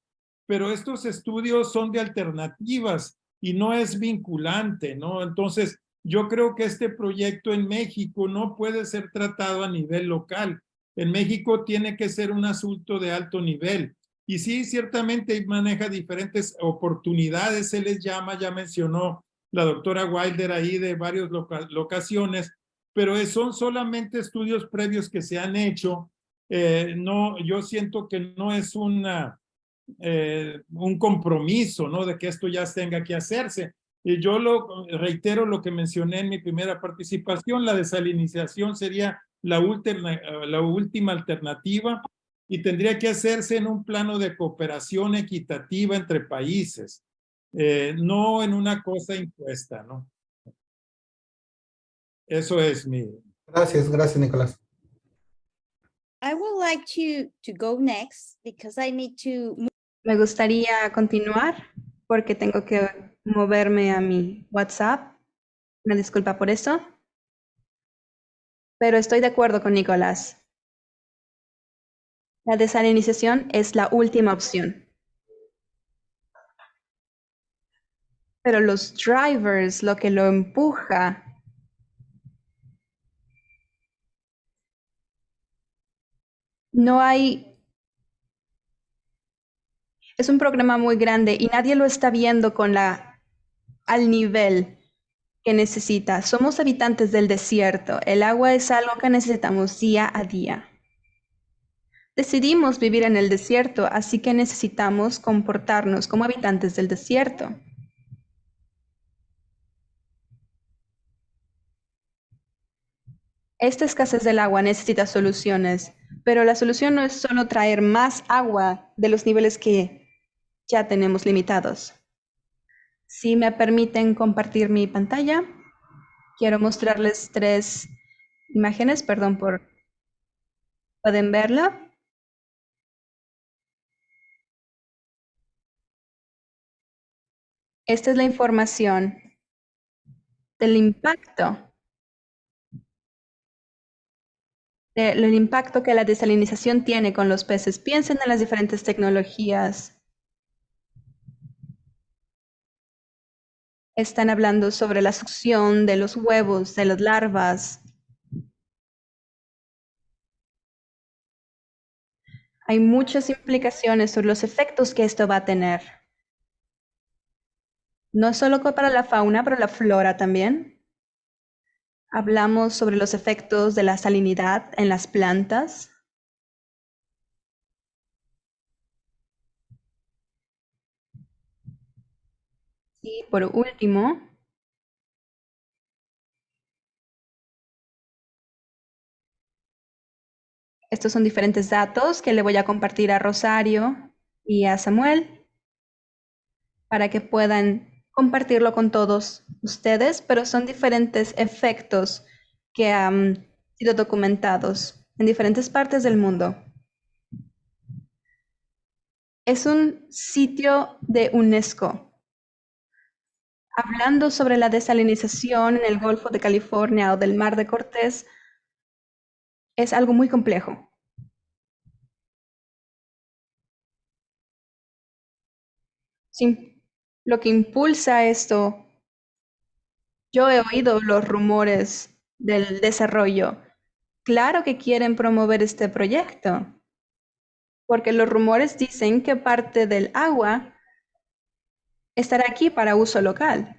pero estos estudios son de alternativas y no es vinculante, ¿no? Entonces, yo creo que este proyecto en México no puede ser tratado a nivel local. En México tiene que ser un asunto de alto nivel. Y sí, ciertamente maneja diferentes oportunidades, se les llama, ya mencionó la doctora Wilder ahí de varias locaciones, pero son solamente estudios previos que se han hecho. No, yo siento que no es un compromiso, ¿no? De que esto ya tenga que hacerse. Y yo reitero lo que mencioné en mi primera participación, la desalinización sería la última alternativa y tendría que hacerse en un plano de cooperación equitativa entre países, no en una cosa impuesta, ¿no? Eso es mi...
Gracias, Nicolás.
I would like to go next because I need to move.
Me gustaría continuar porque tengo que moverme a mi WhatsApp. Una disculpa por eso. Pero estoy de acuerdo con Nicolás. La desalinización es la última opción. Pero los drivers, lo que lo empuja, no hay... Es un programa muy grande y nadie lo está viendo al nivel que necesita. Somos habitantes del desierto. El agua es algo que necesitamos día a día. Decidimos vivir en el desierto, así que necesitamos comportarnos como habitantes del desierto. Esta escasez del agua necesita soluciones, pero la solución no es solo traer más agua de los niveles que ya tenemos limitados. Si me permiten compartir mi pantalla, quiero mostrarles 3 imágenes, perdón por... ¿Pueden verla? Esta es la información del impacto que la desalinización tiene con los peces. Piensen en las diferentes tecnologías. Están hablando sobre la succión de los huevos, de las larvas. Hay muchas implicaciones sobre los efectos que esto va a tener. No solo para la fauna, pero la flora también. Hablamos sobre los efectos de la salinidad en las plantas. Y por último, estos son diferentes datos que le voy a compartir a Rosario y a Samuel para que puedan compartirlo con todos ustedes, pero son diferentes efectos que han sido documentados en diferentes partes del mundo. Es un sitio de UNESCO. Hablando sobre la desalinización en el Golfo de California o del Mar de Cortés, es algo muy complejo. Sí, lo que impulsa esto, yo he oído los rumores del desarrollo. Claro que quieren promover este proyecto, porque los rumores dicen que parte del agua estará aquí para uso local.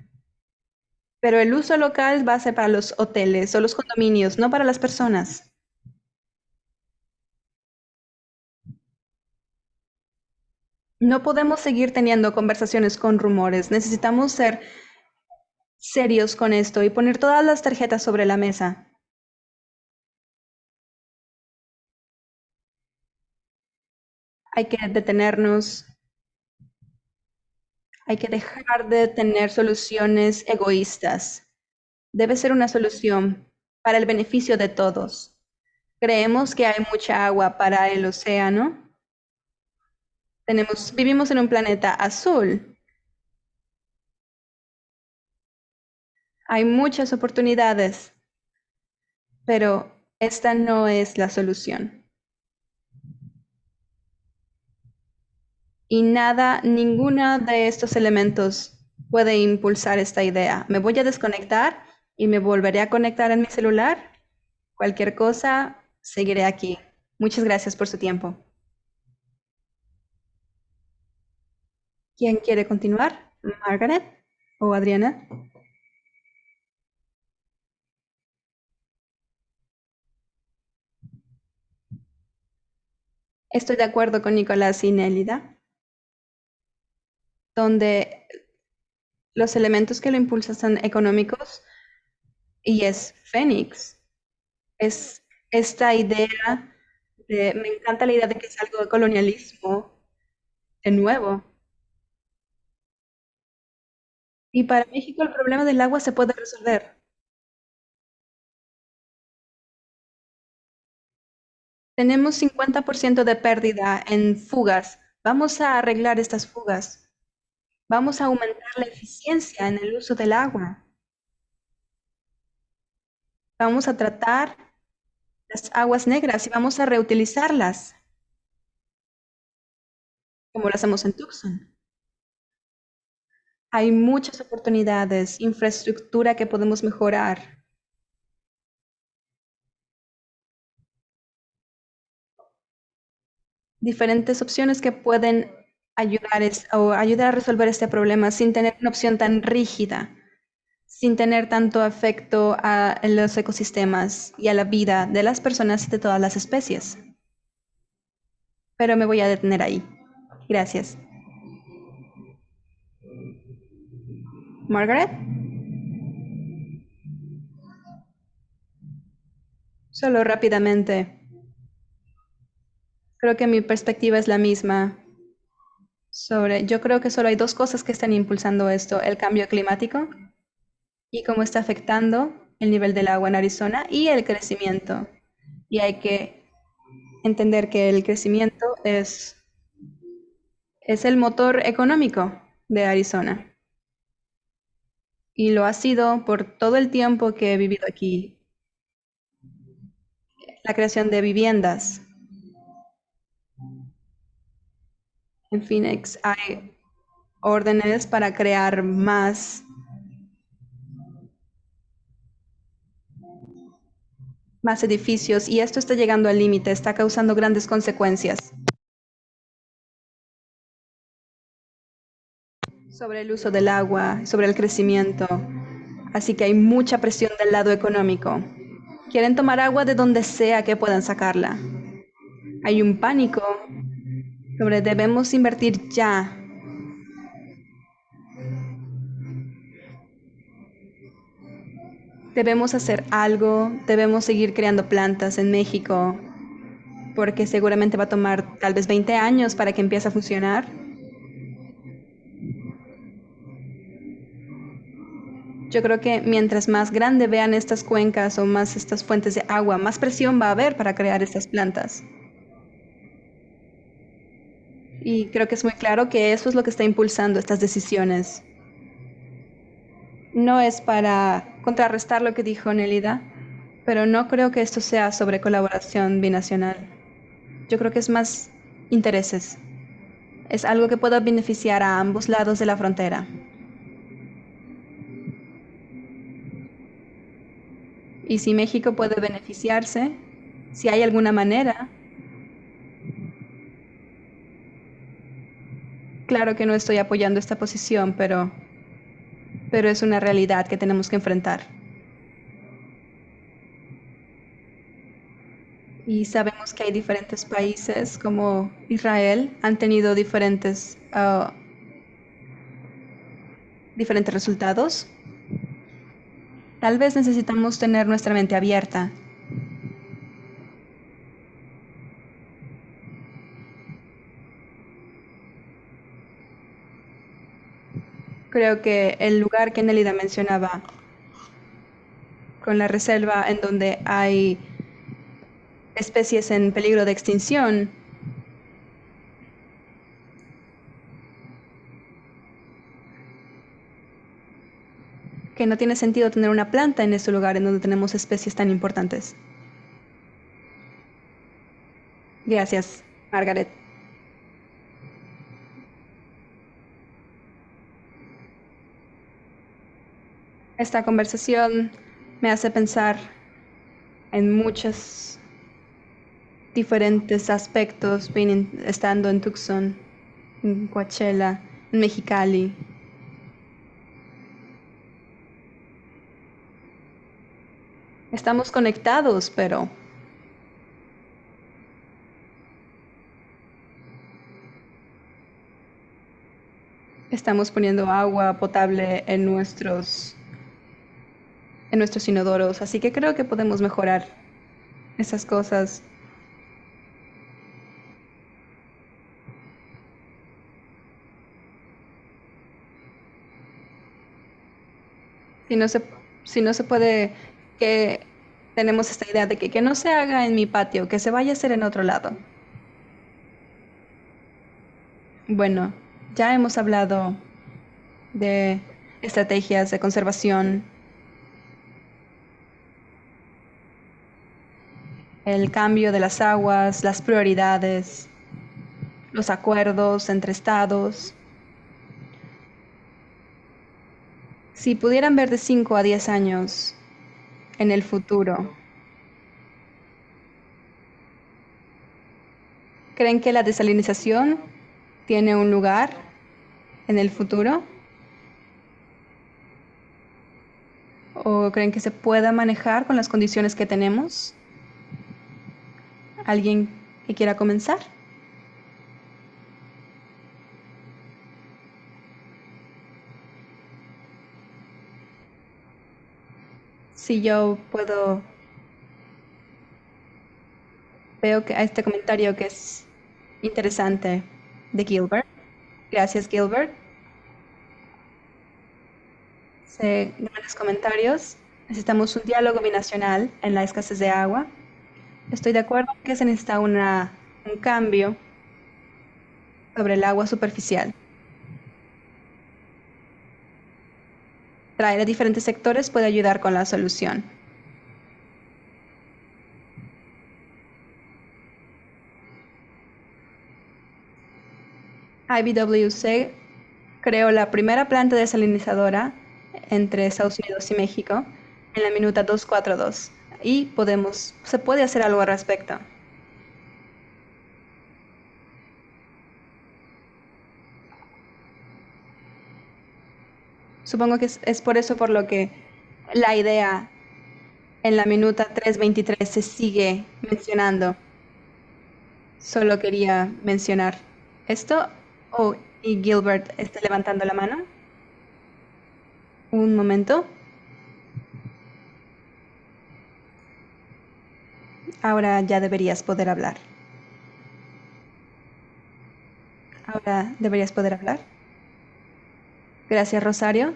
Pero el uso local va a ser para los hoteles o los condominios, no para las personas. No podemos seguir teniendo conversaciones con rumores. Necesitamos ser serios con esto y poner todas las tarjetas sobre la mesa. Hay que detenernos. Hay que dejar de tener soluciones egoístas. Debe ser una solución para el beneficio de todos. Creemos que hay mucha agua para el océano. Vivimos en un planeta azul. Hay muchas oportunidades, pero esta no es la solución. y ninguno de estos elementos puede impulsar esta idea. Me voy a desconectar y me volveré a conectar en mi celular. Cualquier cosa, seguiré aquí. Muchas gracias por su tiempo. ¿Quién quiere continuar? ¿Margaret o Adriana? Estoy de acuerdo con Nicolás y Nélida, donde los elementos que lo impulsan son económicos y es Fénix. Es esta idea me encanta la idea de que es algo de colonialismo de nuevo. Y para México el problema del agua se puede resolver. Tenemos 50% de pérdida en fugas. Vamos a arreglar estas fugas. Vamos a aumentar la eficiencia en el uso del agua. Vamos a tratar las aguas negras y vamos a reutilizarlas, como lo hacemos en Tucson. Hay muchas oportunidades, infraestructura que podemos mejorar. Diferentes opciones que pueden ayudar a resolver este problema sin tener una opción tan rígida, sin tener tanto efecto a los ecosistemas y a la vida de las personas y de todas las especies. Pero me voy a detener ahí. Gracias. Margaret, solo rápidamente. Creo que mi perspectiva es la misma yo creo que solo hay dos cosas que están impulsando esto, el cambio climático y cómo está afectando el nivel del agua en Arizona y el crecimiento. Y hay que entender que el crecimiento es el motor económico de Arizona. Y lo ha sido por todo el tiempo que he vivido aquí. La creación de viviendas. En Phoenix hay órdenes para crear más edificios y esto está llegando al límite, está causando grandes consecuencias sobre el uso del agua, sobre el crecimiento. Así que hay mucha presión del lado económico. Quieren tomar agua de donde sea que puedan sacarla. Hay un pánico sobre debemos invertir ya. Debemos hacer algo, debemos seguir creando plantas en México, porque seguramente va a tomar tal vez 20 años para que empiece a funcionar. Yo creo que mientras más grande vean estas cuencas o más estas fuentes de agua, más presión va a haber para crear estas plantas. Y creo que es muy claro que eso es lo que está impulsando estas decisiones. No es para contrarrestar lo que dijo Nelida, pero no creo que esto sea sobre colaboración binacional. Yo creo que es más intereses. Es algo que pueda beneficiar a ambos lados de la frontera. Y si México puede beneficiarse, si hay alguna manera, claro que no estoy apoyando esta posición, pero es una realidad que tenemos que enfrentar. Y sabemos que hay diferentes países como Israel han tenido diferentes resultados. Tal vez necesitamos tener nuestra mente abierta. Creo que el lugar que Nelida mencionaba, con la reserva en donde hay especies en peligro de extinción, que no tiene sentido tener una planta en ese lugar en donde tenemos especies tan importantes. Gracias, Margaret. Esta conversación me hace pensar en muchos diferentes aspectos, estando en Tucson, en Coachella, en Mexicali. Estamos conectados, pero estamos poniendo agua potable en nuestros inodoros, así que creo que podemos mejorar esas cosas. Si no se, si no se puede, que tenemos esta idea de que no se haga en mi patio, que se vaya a hacer en otro lado. Bueno, ya hemos hablado de estrategias de conservación, el cambio de las aguas, las prioridades, los acuerdos entre estados. Si pudieran ver de 5 a 10 años en el futuro, ¿creen que la desalinización tiene un lugar en el futuro? ¿O creen que se pueda manejar con las condiciones que tenemos? ¿Alguien que quiera comenzar? Si yo puedo, veo que este comentario que es interesante de Gilbert. Gracias, Gilbert. Grandes comentarios. Necesitamos un diálogo binacional en la escasez de agua. Estoy de acuerdo en que se necesita un cambio sobre el agua superficial. Traer a diferentes sectores puede ayudar con la solución. IBWC creó la primera planta desalinizadora entre Estados Unidos y México en la minuta 242 y se puede hacer algo al respecto. Supongo que es por eso por lo que la idea en la minuta 323 se sigue mencionando. Solo quería mencionar esto. Oh, y Gilbert está levantando la mano. Un momento. Ahora ya deberías poder hablar. Ahora deberías poder hablar. Gracias, Rosario.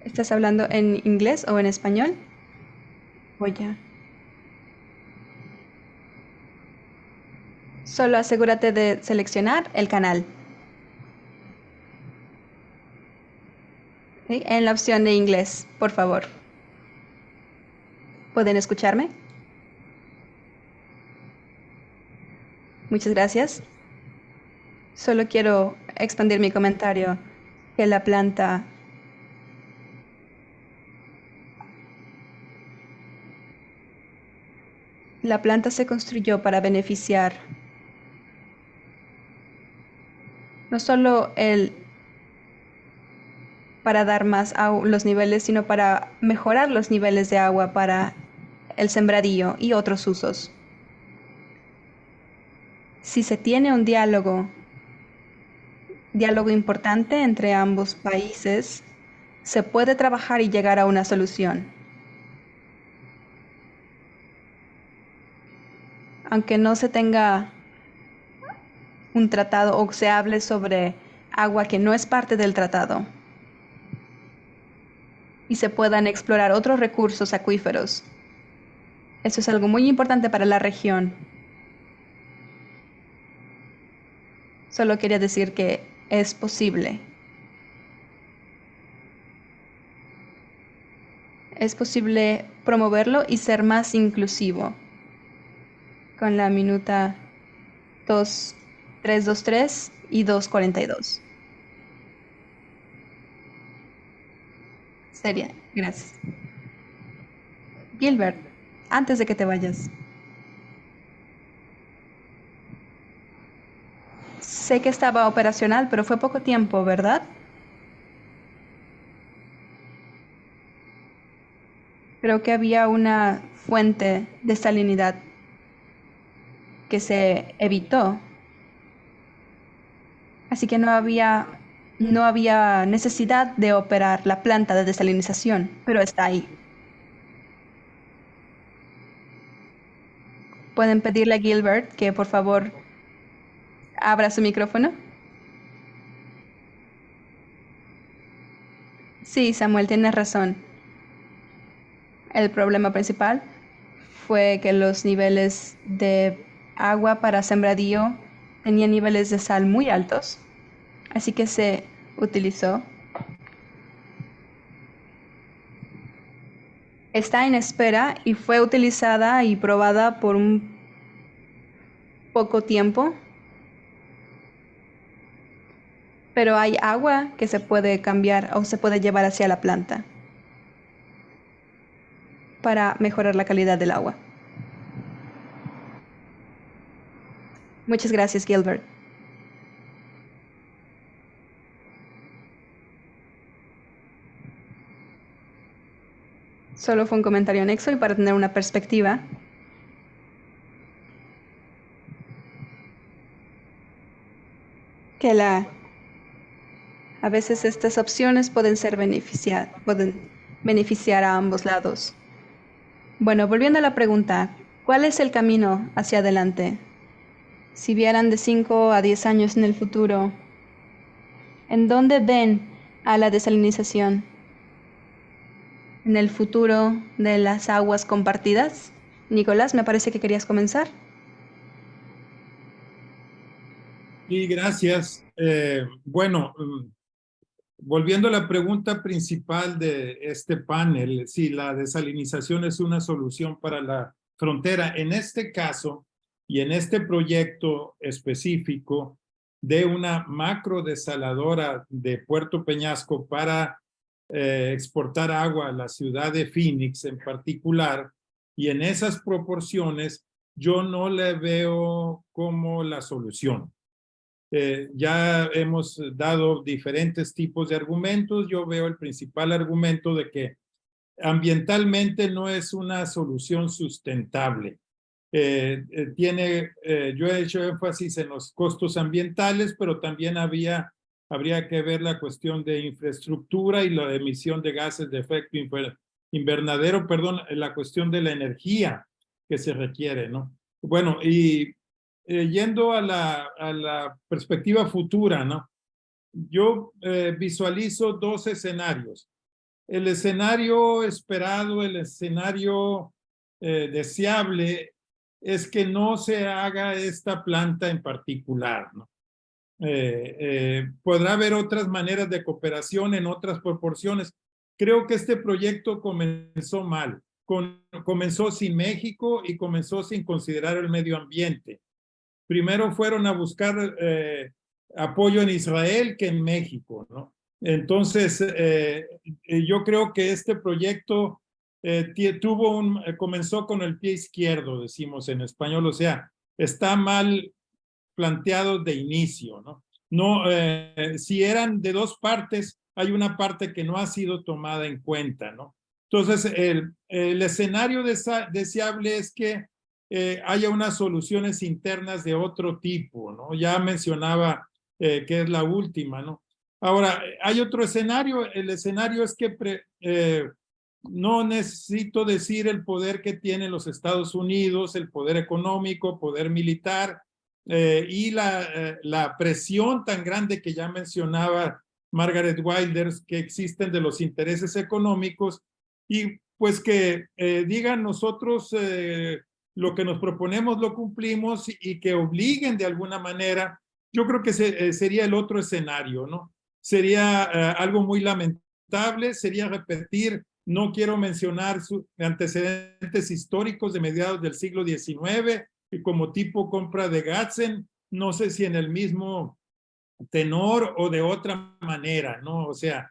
¿Estás hablando en inglés o en español? Oye. Solo asegúrate de seleccionar el canal. ¿Sí? En la opción de inglés, por favor. ¿Pueden escucharme? Muchas gracias. Solo quiero expandir mi comentario que la planta se construyó para beneficiar no solo para dar más los niveles, sino para mejorar los niveles de agua para el sembradío y otros usos. Si se tiene un diálogo importante entre ambos países, se puede trabajar y llegar a una solución. Aunque no se tenga un tratado o se hable sobre agua que no es parte del tratado y se puedan explorar otros recursos acuíferos. Eso es algo muy importante para la región. Solo quería decir que es posible. Es posible promoverlo y ser más inclusivo. Con la minuta 2 323 y 242. Sería, gracias. Gilbert, antes de que te vayas. Sé que estaba operacional, pero fue poco tiempo, ¿verdad? Creo que había una fuente de salinidad que se evitó. Así que no había necesidad de operar la planta de desalinización, pero está ahí. ¿Pueden pedirle a Gilbert que por favor abra su micrófono? Sí, Samuel, tienes razón. El problema principal fue que los niveles de agua para sembradío tenían niveles de sal muy altos, así que se utilizó. Está en espera y fue utilizada y probada por un poco tiempo, pero hay agua que se puede cambiar o se puede llevar hacia la planta para mejorar la calidad del agua. Muchas gracias, Gilbert. Solo fue un comentario anexo y para tener una perspectiva. Que a veces estas opciones pueden beneficiar a ambos lados. Bueno, volviendo a la pregunta, ¿cuál es el camino hacia adelante? Si vieran de 5 a 10 años en el futuro, ¿en dónde ven a la desalinización? ¿En el futuro de las aguas compartidas? Nicolás, me parece que querías comenzar.
Sí, gracias. Bueno, volviendo a la pregunta principal de este panel, si la desalinización es una solución para la frontera, en este caso y en este proyecto específico de una macro desaladora de Puerto Peñasco para exportar agua a la ciudad de Phoenix en particular, y en esas proporciones yo no le veo como la solución. Ya hemos dado diferentes tipos de argumentos. Yo veo el principal argumento de que ambientalmente no es una solución sustentable. Yo he hecho énfasis en los costos ambientales, pero también habría que ver la cuestión de infraestructura y la emisión de gases de efecto invernadero, la cuestión de la energía que se requiere, ¿no? Bueno, y yendo a la perspectiva futura, ¿no? Yo visualizo dos escenarios. El escenario esperado, el escenario deseable es que no se haga esta planta en particular, ¿no? Podrá haber otras maneras de cooperación en otras proporciones. Creo que este proyecto comenzó mal. Comenzó sin México y comenzó sin considerar el medio ambiente. Primero fueron a buscar apoyo en Israel que en México, ¿no? Entonces, yo creo que este proyecto comenzó con el pie izquierdo, decimos en español, o sea, está mal planteado de inicio, ¿no? Si eran de dos partes, hay una parte que no ha sido tomada en cuenta, ¿no? Entonces, el escenario deseable es que haya unas soluciones internas de otro tipo, ¿no? Ya mencionaba que es la última, ¿no? Ahora, hay otro escenario. El escenario es que no necesito decir el poder que tienen los Estados Unidos, el poder económico, poder militar, y la presión tan grande que ya mencionaba Margaret Wilders, que existen de los intereses económicos, y pues que digan nosotros lo que nos proponemos lo cumplimos y que obliguen de alguna manera. Yo creo que sería el otro escenario, ¿no? Sería algo muy lamentable, sería repetir, no quiero mencionar antecedentes históricos de mediados del siglo XIX, como tipo compra de Gatzen, no sé si en el mismo tenor o de otra manera, ¿no? O sea,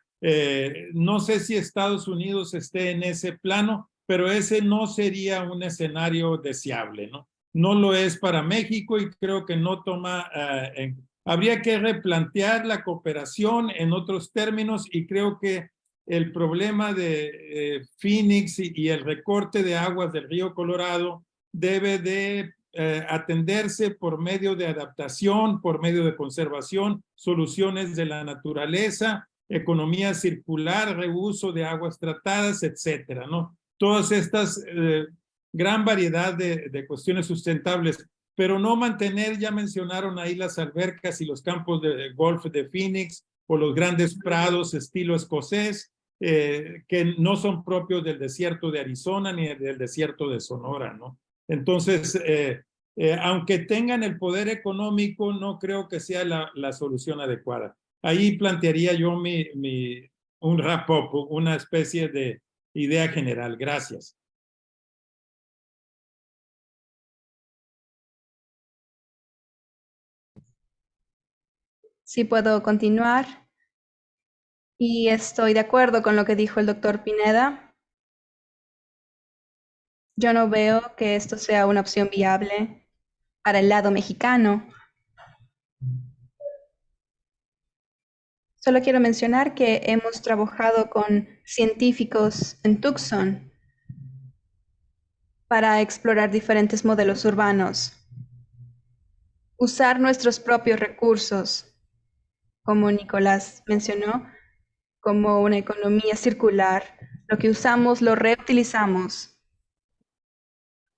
no sé si Estados Unidos esté en ese plano, pero ese no sería un escenario deseable, ¿no? No lo es para México y creo que no toma, habría que replantear la cooperación en otros términos y creo que el problema de Phoenix y el recorte de aguas del río Colorado debe de atenderse por medio de adaptación, por medio de conservación, soluciones de la naturaleza, economía circular, reuso de aguas tratadas, etcétera, ¿no? Todas estas gran variedad de cuestiones sustentables, pero no mantener, ya mencionaron ahí las albercas y los campos de golf de Phoenix o los grandes prados estilo escocés, que no son propios del desierto de Arizona ni del desierto de Sonora, ¿no? Entonces, aunque tengan el poder económico, no creo que sea la solución adecuada. Ahí plantearía yo un wrap-up, una especie de idea general. Gracias.
Sí puedo continuar. Y estoy de acuerdo con lo que dijo el doctor Pineda. Yo no veo que esto sea una opción viable para el lado mexicano. Solo quiero mencionar que hemos trabajado con científicos en Tucson para explorar diferentes modelos urbanos, usar nuestros propios recursos, como Nicolás mencionó, como una economía circular. Lo que usamos lo reutilizamos,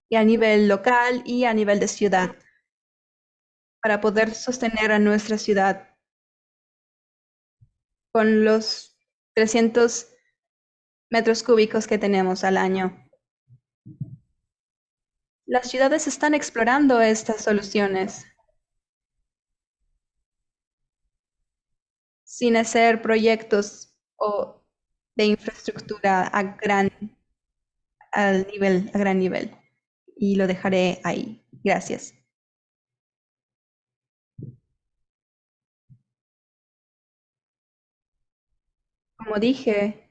y a nivel local y a nivel de ciudad, para poder sostener a nuestra ciudad con los 300 metros cúbicos que tenemos al año. Las ciudades están explorando estas soluciones sin hacer proyectos de infraestructura a gran nivel. Y lo dejaré ahí. Gracias. Como dije,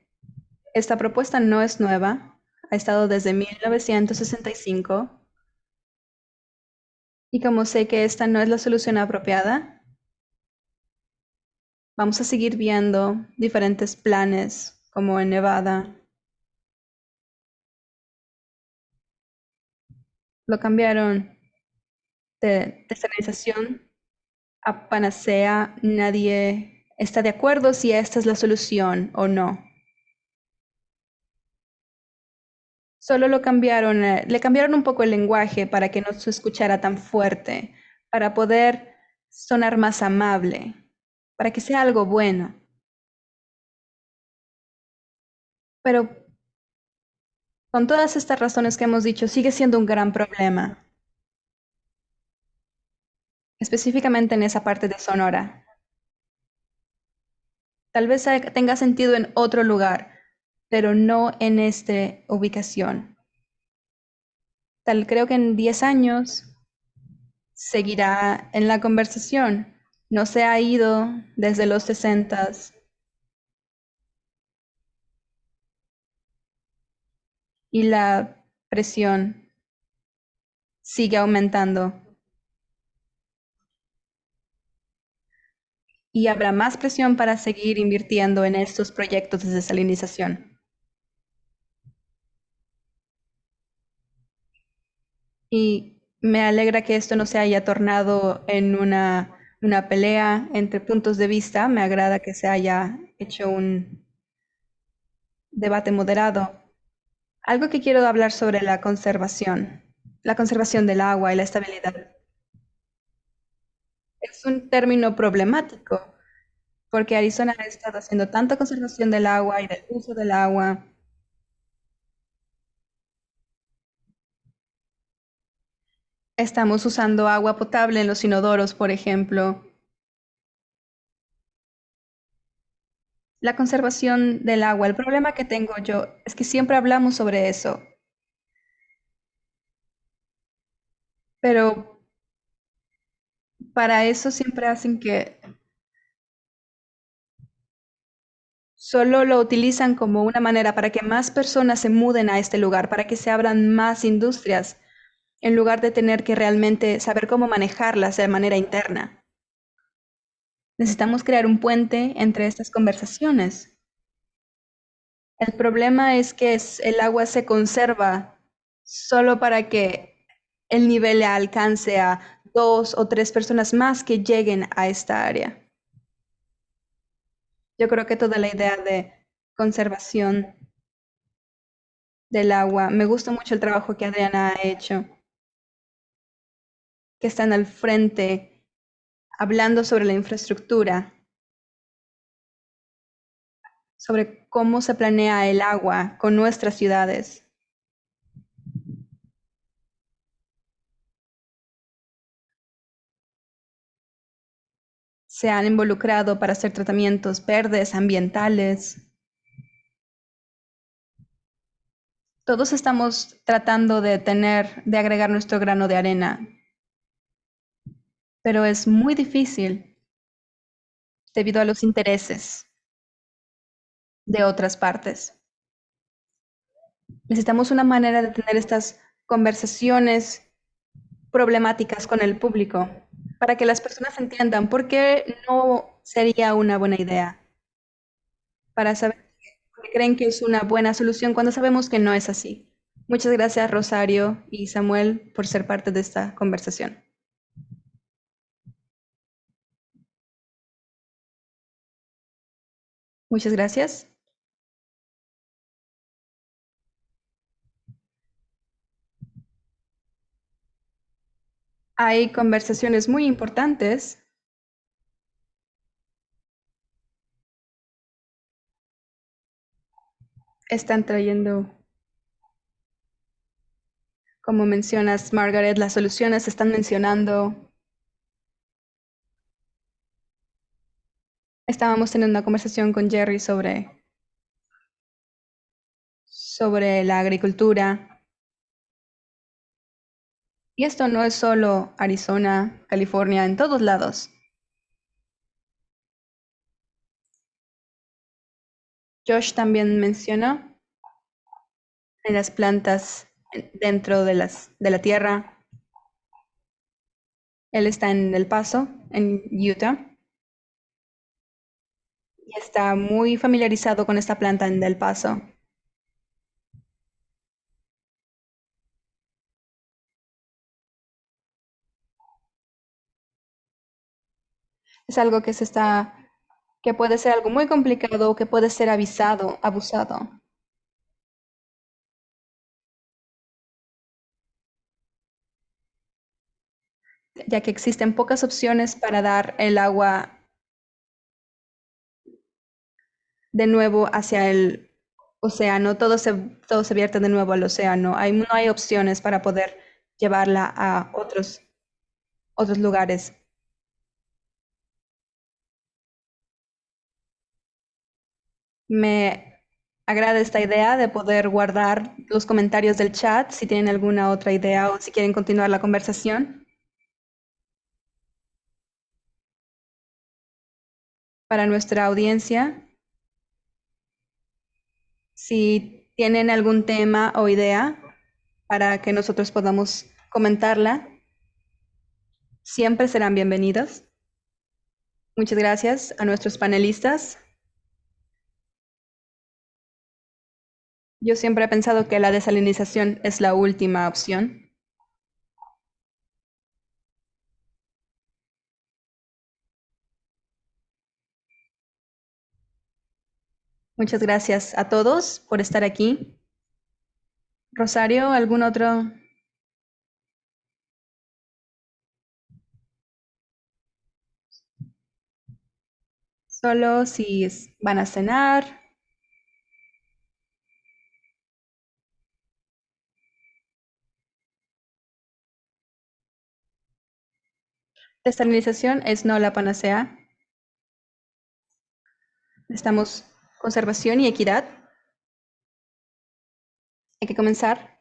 esta propuesta no es nueva. Ha estado desde 1965. Y como sé que esta no es la solución apropiada, vamos a seguir viendo diferentes planes, como en Nevada. Lo cambiaron de descentralización a panacea. Nadie está de acuerdo si esta es la solución o no. Solo lo cambiaron, le cambiaron un poco el lenguaje para que no se escuchara tan fuerte, para poder sonar más amable, para que sea algo bueno. Pero con todas estas razones que hemos dicho, sigue siendo un gran problema, específicamente en esa parte de Sonora. Tal vez tenga sentido en otro lugar, pero no en esta ubicación. Creo que en 10 años seguirá en la conversación. No se ha ido desde los 60s. Y la presión sigue aumentando. Y habrá más presión para seguir invirtiendo en estos proyectos de desalinización. Y me alegra que esto no se haya tornado en una pelea entre puntos de vista. Me agrada que se haya hecho un debate moderado. Algo que quiero hablar sobre la conservación del agua y la estabilidad. Es un término problemático, porque Arizona ha estado haciendo tanta conservación del agua y del uso del agua. Estamos usando agua potable en los inodoros, por ejemplo. La conservación del agua. El problema que tengo yo es que siempre hablamos sobre eso. Pero para eso siempre hacen que solo lo utilizan como una manera para que más personas se muden a este lugar, para que se abran más industrias, en lugar de tener que realmente saber cómo manejarlas de manera interna. Necesitamos crear un puente entre estas conversaciones. El problema es que el agua se conserva solo para que el nivel alcance a 2 o 3 personas más que lleguen a esta área. Yo creo que toda la idea de conservación del agua, me gusta mucho el trabajo que Adriana ha hecho, que están al frente hablando sobre la infraestructura, sobre cómo se planea el agua con nuestras ciudades. Se han involucrado para hacer tratamientos verdes, ambientales. Todos estamos tratando de agregar nuestro grano de arena, pero es muy difícil debido a los intereses de otras partes. Necesitamos una manera de tener estas conversaciones problemáticas con el público para que las personas entiendan por qué no sería una buena idea, para saber que creen que es una buena solución cuando sabemos que no es así. Muchas gracias, Rosario y Samuel, por ser parte de esta conversación. Muchas gracias. Hay conversaciones muy importantes. Están trayendo, como mencionas, Margaret, las soluciones se están mencionando. Estábamos teniendo una conversación con Jerry sobre la agricultura. Y esto no es solo Arizona, California, en todos lados. Josh también mencionó en las plantas dentro de la tierra. Él está en El Paso, en Utah, y está muy familiarizado con esta planta en El Paso. Es algo que puede ser algo muy complicado o que puede ser abusado. Ya que existen pocas opciones para dar el agua de nuevo hacia el océano, todo se vierte de nuevo al océano. No hay opciones para poder llevarla a otros lugares. Me agrada esta idea de poder guardar los comentarios del chat si tienen alguna otra idea o si quieren continuar la conversación. Para nuestra audiencia, si tienen algún tema o idea para que nosotros podamos comentarla, siempre serán bienvenidos. Muchas gracias a nuestros panelistas. Yo siempre he pensado que la desalinización es la última opción. Muchas gracias a todos por estar aquí. Rosario, ¿algún otro? Solo si van a cenar. Desalinización es no la panacea. Necesitamos conservación y equidad. Hay que comenzar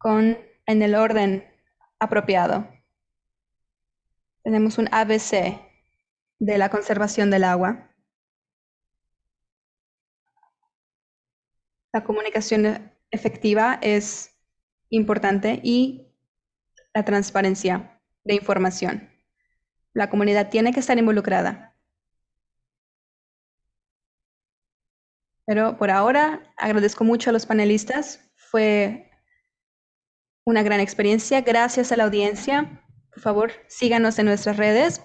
en el orden apropiado. Tenemos un ABC de la conservación del agua. La comunicación efectiva es importante y la transparencia de información. La comunidad tiene que estar involucrada. Pero por ahora agradezco mucho a los panelistas. Fue una gran experiencia. Gracias a la audiencia. Por favor, síganos en nuestras redes.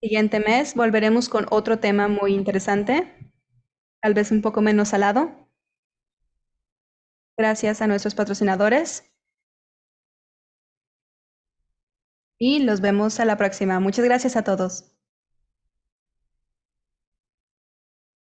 Siguiente mes volveremos con otro tema muy interesante, tal vez un poco menos salado. Gracias a nuestros patrocinadores. Y los vemos a la próxima. Muchas gracias a todos.